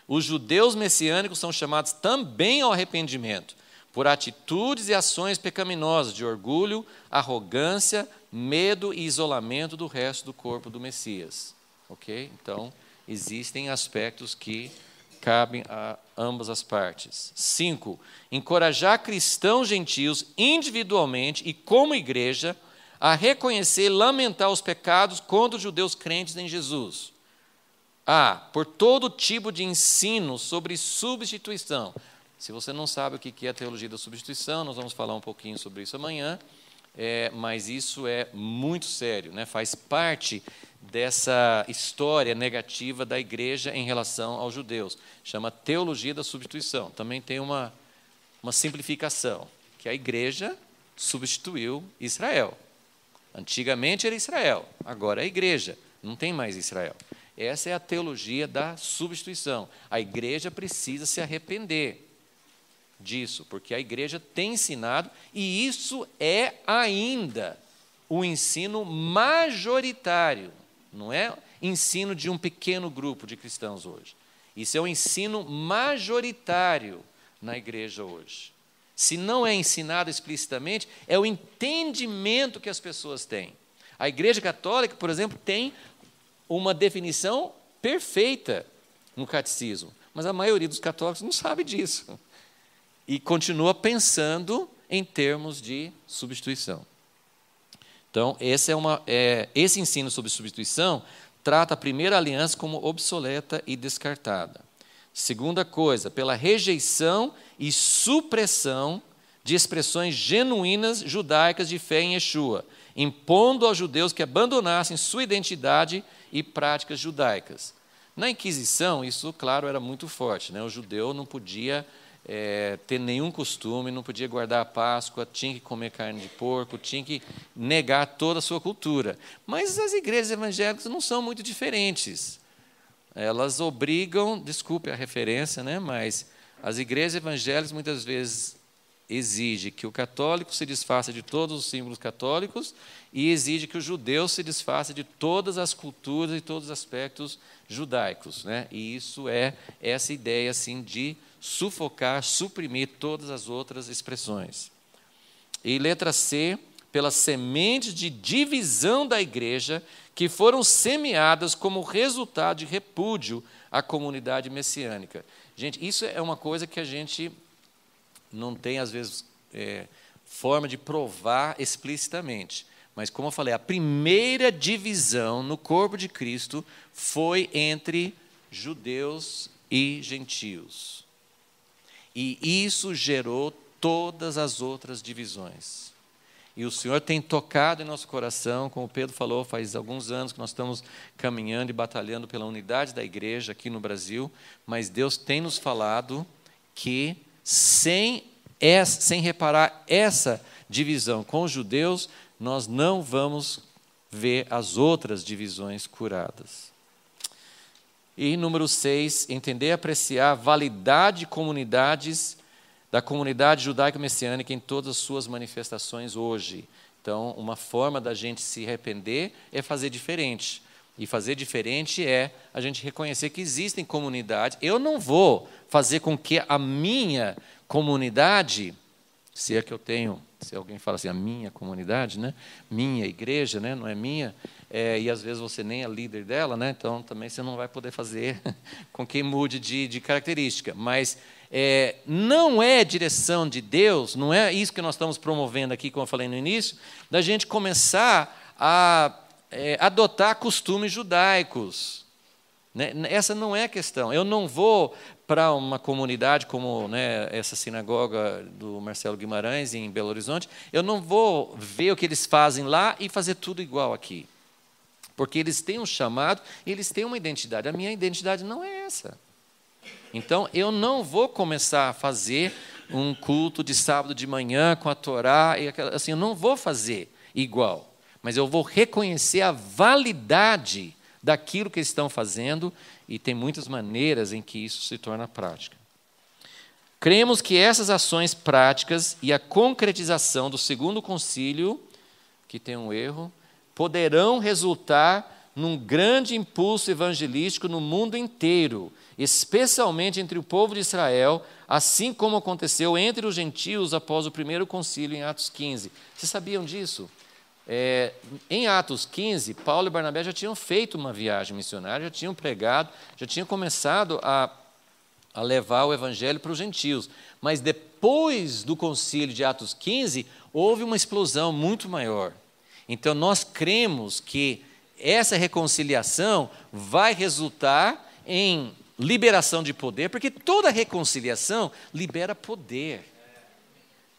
Os judeus messiânicos são chamados também ao arrependimento por atitudes e ações pecaminosas de orgulho, arrogância, medo e isolamento do resto do corpo do Messias. Ok? Então, existem aspectos que cabem a ambas as partes. 5. Encorajar cristãos gentios individualmente e como igreja a reconhecer e lamentar os pecados contra os judeus crentes em Jesus. Por todo tipo de ensino sobre substituição. Se você não sabe o que é a teologia da substituição, nós vamos falar um pouquinho sobre isso amanhã, mas isso é muito sério, né? Faz parte dessa história negativa da igreja em relação aos judeus. Chama teologia da substituição. Também tem uma simplificação, que a igreja substituiu Israel. Antigamente era Israel, agora é a igreja, não tem mais Israel. Essa é a teologia da substituição. A igreja precisa se arrepender disso, porque a igreja tem ensinado, e isso é ainda o ensino majoritário. Não é ensino de um pequeno grupo de cristãos hoje. Isso é o ensino majoritário na igreja hoje. Se não é ensinado explicitamente, é o entendimento que as pessoas têm. A Igreja Católica, por exemplo, tem uma definição perfeita no catecismo, mas a maioria dos católicos não sabe disso e continua pensando em termos de substituição. Então, esse ensino sobre substituição trata a primeira aliança como obsoleta e descartada. Segunda coisa, pela rejeição e supressão de expressões genuínas judaicas de fé em Yeshua, impondo aos judeus que abandonassem sua identidade e práticas judaicas. Na Inquisição, isso, claro, era muito forte, né? O judeu não podia ter nenhum costume, não podia guardar a Páscoa, tinha que comer carne de porco, tinha que negar toda a sua cultura. Mas as igrejas evangélicas não são muito diferentes. Elas obrigam, desculpe a referência, né? Mas as igrejas evangélicas muitas vezes exigem que o católico se desfaça de todos os símbolos católicos e exige que o judeu se desfaça de todas as culturas e todos os aspectos judaicos, né? E isso é essa ideia assim, de sufocar, suprimir todas as outras expressões. E letra C, pelas sementes de divisão da igreja que foram semeadas como resultado de repúdio à comunidade messiânica. Gente, isso é uma coisa que a gente não tem, às vezes, forma de provar explicitamente. Mas, como eu falei, a primeira divisão no corpo de Cristo foi entre judeus e gentios. E isso gerou todas as outras divisões. E o Senhor tem tocado em nosso coração, como o Pedro falou, faz alguns anos que nós estamos caminhando e batalhando pela unidade da igreja aqui no Brasil, mas Deus tem nos falado que, sem reparar essa divisão com os judeus, nós não vamos ver as outras divisões curadas. E número 6, entender e apreciar a validade da comunidade judaico-messiânica em todas as suas manifestações hoje. Então, uma forma da gente se arrepender é fazer diferente. E fazer diferente é a gente reconhecer que existem comunidades. Eu não vou fazer com que a minha comunidade, se é que eu tenho, se alguém fala assim, a minha comunidade, né? Minha igreja, né? Não é minha, e às vezes você nem é líder dela, né? Então também você não vai poder fazer com que mude de característica. Mas não é direção de Deus, não é isso que nós estamos promovendo aqui, como eu falei no início, da gente começar a adotar costumes judaicos. Né? Essa não é a questão. Eu não vou para uma comunidade como, né, essa sinagoga do Marcelo Guimarães, em Belo Horizonte, eu não vou ver o que eles fazem lá e fazer tudo igual aqui. Porque eles têm um chamado, eles têm uma identidade. A minha identidade não é essa. Então, eu não vou começar a fazer um culto de sábado de manhã com a Torá, assim, eu não vou fazer igual, mas eu vou reconhecer a validade daquilo que eles estão fazendo, e tem muitas maneiras em que isso se torna prática. Cremos que essas ações práticas e a concretização do segundo concílio, que tem um erro, poderão resultar num grande impulso evangelístico no mundo inteiro, especialmente entre o povo de Israel, assim como aconteceu entre os gentios após o primeiro concílio em Atos 15. Vocês sabiam disso? Em Atos 15, Paulo e Barnabé já tinham feito uma viagem missionária, já tinham pregado, já tinham começado a levar o evangelho para os gentios. Mas depois do concílio de Atos 15, houve uma explosão muito maior. Então, nós cremos que essa reconciliação vai resultar em liberação de poder, porque toda reconciliação libera poder.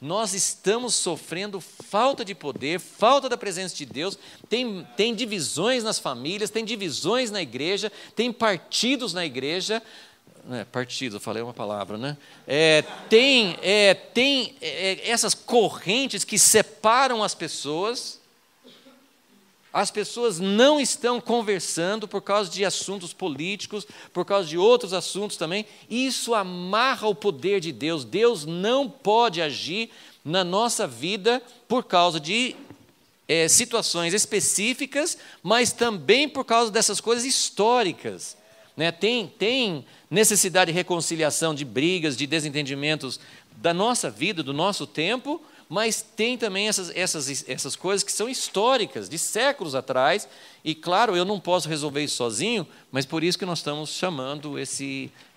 Nós estamos sofrendo falta de poder, falta da presença de Deus, tem divisões nas famílias, tem divisões na igreja, tem partidos na igreja, partido, eu falei uma palavra, né? Tem essas correntes que separam as pessoas não estão conversando por causa de assuntos políticos, por causa de outros assuntos também. Isso amarra o poder de Deus. Deus não pode agir na nossa vida por causa de situações específicas, mas também por causa dessas coisas históricas. Né? Tem necessidade de reconciliação, de brigas, de desentendimentos da nossa vida, do nosso tempo, mas tem também essas coisas que são históricas, de séculos atrás, e claro, eu não posso resolver isso sozinho, mas por isso que nós estamos chamando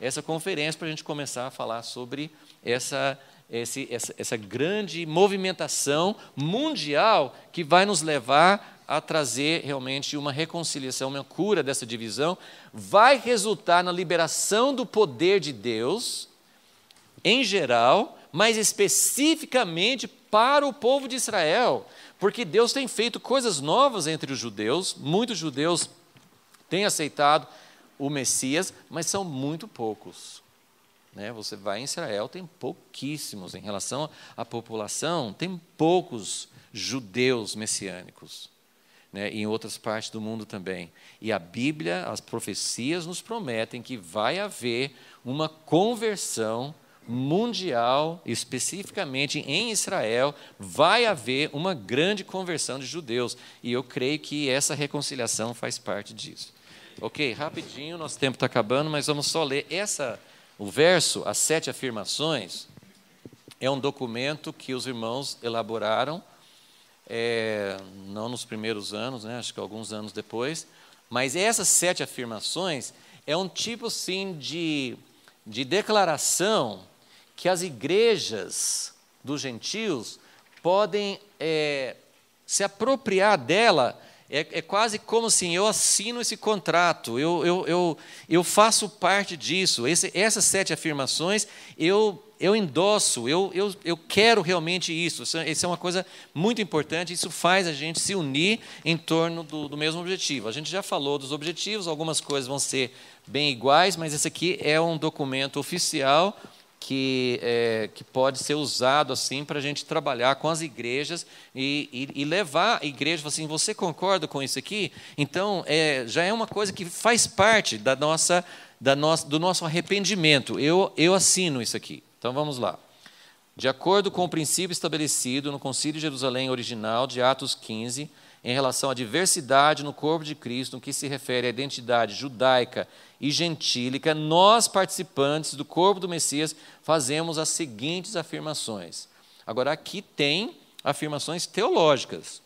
essa conferência para a gente começar a falar sobre essa grande movimentação mundial que vai nos levar a trazer realmente uma reconciliação, uma cura dessa divisão, vai resultar na liberação do poder de Deus, em geral, mas especificamente para o povo de Israel, porque Deus tem feito coisas novas entre os judeus, muitos judeus têm aceitado o Messias, mas são muito poucos. Você vai em Israel, tem pouquíssimos, em relação à população, tem poucos judeus messiânicos, em outras partes do mundo também. E a Bíblia, as profecias nos prometem que vai haver uma conversão mundial, especificamente em Israel, vai haver uma grande conversão de judeus, e eu creio que essa reconciliação faz parte disso. Ok, rapidinho, nosso tempo está acabando, mas vamos só ler o verso, as 7 afirmações, é um documento que os irmãos elaboraram, não nos primeiros anos, acho que alguns anos depois, mas essas 7 afirmações é um tipo, assim, de declaração que as igrejas dos gentios podem se apropriar dela. É quase como assim, eu assino esse contrato, eu faço parte disso. Essas 7 afirmações, eu endosso, eu quero realmente isso. Isso é uma coisa muito importante, isso faz a gente se unir em torno do mesmo objetivo. A gente já falou dos objetivos, algumas coisas vão ser bem iguais, mas esse aqui é um documento oficial que pode ser usado assim para a gente trabalhar com as igrejas e levar a igreja assim, você concorda com isso aqui? Então, já é uma coisa que faz parte do nosso arrependimento. Eu assino isso aqui. Então, vamos lá. De acordo com o princípio estabelecido no Concílio de Jerusalém original, de Atos 15, em relação à diversidade no corpo de Cristo, no que se refere à identidade judaica e gentílica, nós, participantes do corpo do Messias, fazemos as seguintes afirmações. Agora, aqui tem afirmações teológicas.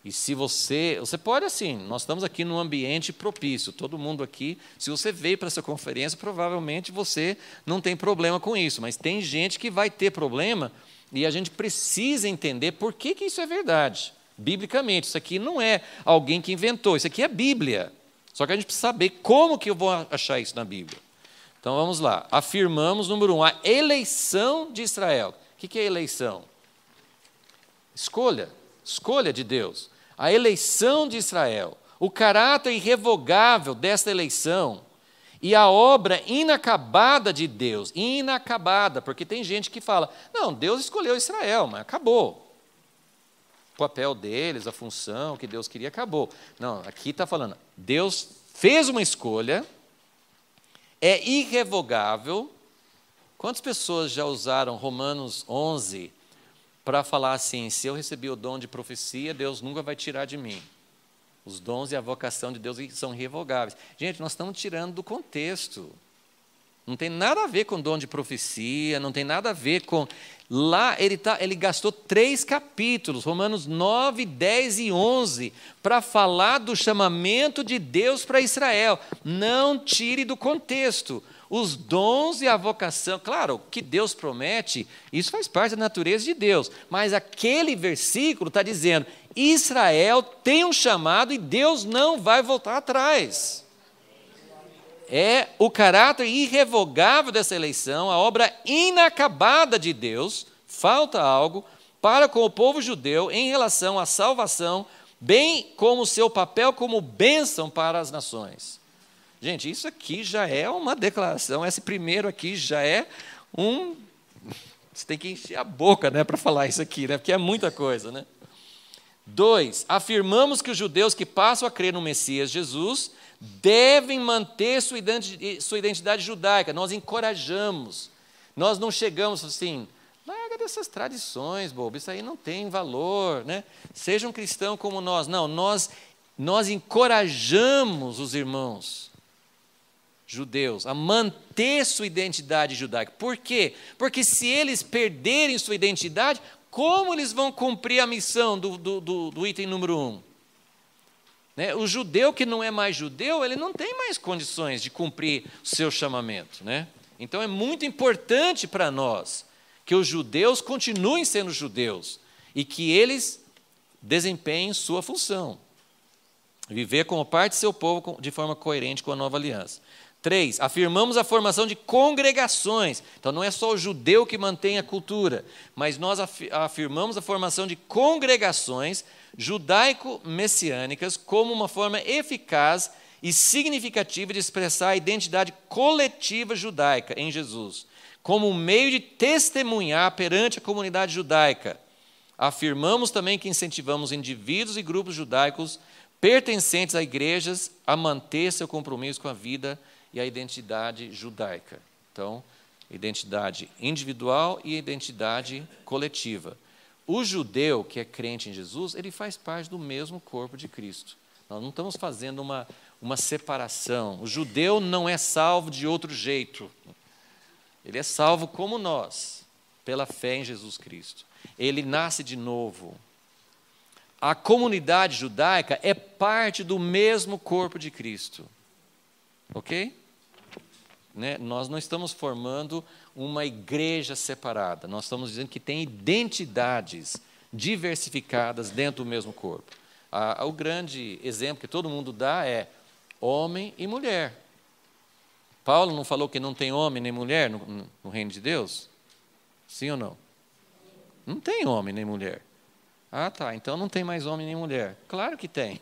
E se você pode assim, nós estamos aqui num ambiente propício, todo mundo aqui, se você veio para essa conferência, provavelmente você não tem problema com isso, mas tem gente que vai ter problema e a gente precisa entender por que isso é verdade. Biblicamente, isso aqui não é alguém que inventou, isso aqui é Bíblia. Só que a gente precisa saber como que eu vou achar isso na Bíblia. Então, vamos lá. Afirmamos, número 1, a eleição de Israel. O que é eleição? Escolha de Deus. A eleição de Israel, o caráter irrevogável desta eleição e a obra inacabada de Deus. Inacabada, porque tem gente que fala, não, Deus escolheu Israel, mas acabou. O papel deles, a função que Deus queria, acabou. Não, aqui está falando, Deus fez uma escolha, é irrevogável. Quantas pessoas já usaram Romanos 11 para falar assim, se eu recebi o dom de profecia, Deus nunca vai tirar de mim. Os dons e a vocação de Deus são irrevogáveis. Gente, nós estamos tirando do contexto. Não tem nada a ver com dom de profecia, não tem nada a ver com... Lá ele gastou 3 capítulos, Romanos 9, 10 e 11, para falar do chamamento de Deus para Israel. Não tire do contexto. Os dons e a vocação, claro, o que Deus promete, isso faz parte da natureza de Deus. Mas aquele versículo está dizendo, Israel tem um chamado e Deus não vai voltar atrás. É o caráter irrevogável dessa eleição, a obra inacabada de Deus, falta algo, para com o povo judeu em relação à salvação, bem como o seu papel como bênção para as nações. Gente, isso aqui já é uma declaração, esse primeiro aqui já é você tem que encher a boca, para falar isso aqui, porque é muita coisa, 2, afirmamos que os judeus que passam a crer no Messias Jesus devem manter sua identidade judaica. Nós encorajamos. Nós não chegamos assim, Larga dessas tradições, bobo, isso aí não tem valor, né? Seja um cristão como nós. Não, nós encorajamos os irmãos judeus a manter sua identidade judaica. Por quê? Porque se eles perderem sua identidade, como eles vão cumprir a missão do item número 1? Né? O judeu que não é mais judeu, ele não tem mais condições de cumprir o seu chamamento. Né? Então é muito importante para nós que os judeus continuem sendo judeus e que eles desempenhem sua função. Viver como parte de seu povo de forma coerente com a nova aliança. 3, afirmamos a formação de congregações. Então, não é só o judeu que mantém a cultura, mas nós afirmamos a formação de congregações judaico-messiânicas como uma forma eficaz e significativa de expressar a identidade coletiva judaica em Jesus, como um meio de testemunhar perante a comunidade judaica. Afirmamos também que incentivamos indivíduos e grupos judaicos pertencentes a igrejas a manter seu compromisso com a vida e a identidade judaica. Então, identidade individual e identidade coletiva. O judeu que é crente em Jesus, ele faz parte do mesmo corpo de Cristo. Nós não estamos fazendo uma separação. O judeu não é salvo de outro jeito. Ele é salvo como nós, pela fé em Jesus Cristo. Ele nasce de novo. A comunidade judaica é parte do mesmo corpo de Cristo. Ok? Né? Nós não estamos formando uma igreja separada. Nós estamos dizendo que tem identidades diversificadas dentro do mesmo corpo. O grande exemplo que todo mundo dá é homem e mulher. Paulo não falou que não tem homem nem mulher no reino de Deus? Sim ou não? Não tem homem nem mulher. Ah, tá, então não tem mais homem nem mulher. Claro que tem.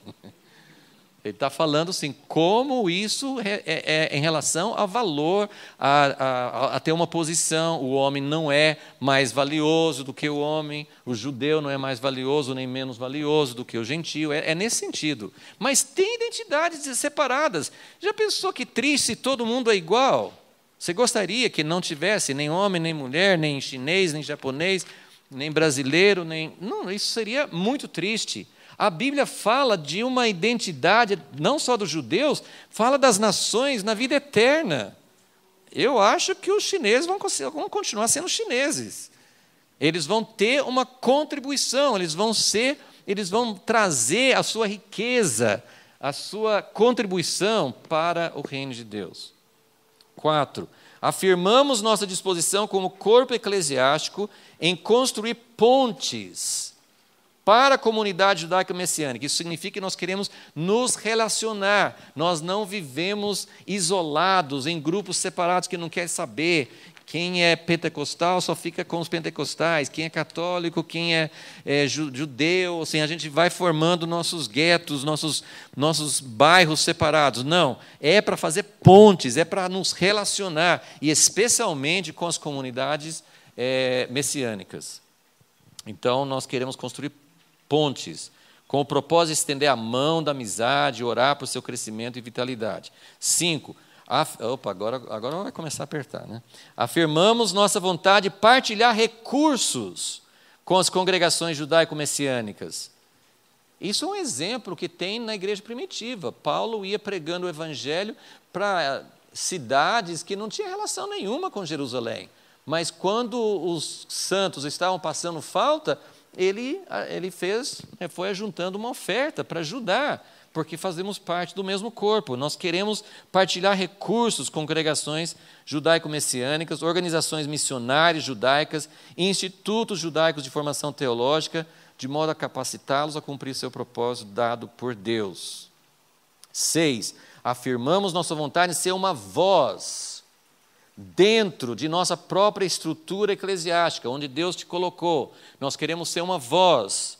Ele está falando assim, como isso é em relação ao valor, a ter uma posição. O homem não é mais valioso do que o homem, o judeu não é mais valioso nem menos valioso do que o gentio, é nesse sentido. Mas tem identidades separadas. Já pensou que triste se todo mundo é igual? Você gostaria que não tivesse nem homem, nem mulher, nem chinês, nem japonês, nem brasileiro, nem... Não, isso seria muito triste. A Bíblia fala de uma identidade, não só dos judeus, fala das nações na vida eterna. Eu acho que os chineses vão continuar sendo chineses. Eles vão ter uma contribuição, eles vão trazer a sua riqueza, a sua contribuição para o reino de Deus. 4, afirmamos nossa disposição como corpo eclesiástico em construir pontes para a comunidade judaica messiânica. Isso significa que nós queremos nos relacionar. Nós não vivemos isolados, em grupos separados que não querem saber. Quem é pentecostal só fica com os pentecostais. Quem é católico, quem é judeu. Assim, a gente vai formando nossos guetos, nossos bairros separados. Não, é para fazer pontes, é para nos relacionar. E especialmente com as comunidades messiânicas. Então, nós queremos construir pontes, com o propósito de estender a mão da amizade, orar por seu crescimento e vitalidade. 5, agora vai começar a apertar, né? Afirmamos nossa vontade de partilhar recursos com as congregações judaico-messiânicas. Isso é um exemplo que tem na igreja primitiva. Paulo ia pregando o evangelho para cidades que não tinham relação nenhuma com Jerusalém. Mas quando os santos estavam passando falta, ele foi ajuntando uma oferta para ajudar, porque fazemos parte do mesmo corpo. Nós queremos partilhar recursos com congregações judaico-messiânicas, organizações missionárias judaicas, institutos judaicos de formação teológica, de modo a capacitá-los a cumprir seu propósito dado por Deus. 6, afirmamos nossa vontade de ser uma voz dentro de nossa própria estrutura eclesiástica, onde Deus te colocou. Nós queremos ser uma voz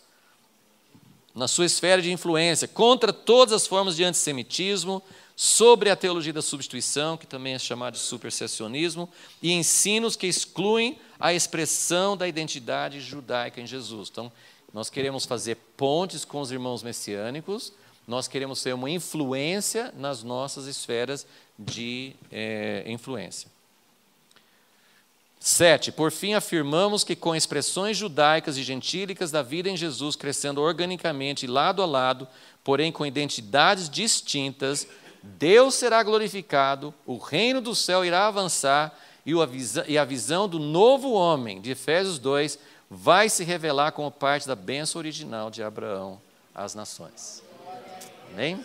na sua esfera de influência, contra todas as formas de antissemitismo, sobre a teologia da substituição, que também é chamada de supersessionismo, e ensinos que excluem a expressão da identidade judaica em Jesus. Então, nós queremos fazer pontes com os irmãos messiânicos, nós queremos ser uma influência nas nossas esferas de influência. 7. Por fim, afirmamos que com expressões judaicas e gentílicas da vida em Jesus crescendo organicamente lado a lado, porém com identidades distintas, Deus será glorificado, o reino do céu irá avançar e a visão do novo homem, de Efésios 2, vai se revelar como parte da bênção original de Abraão às nações. Amém?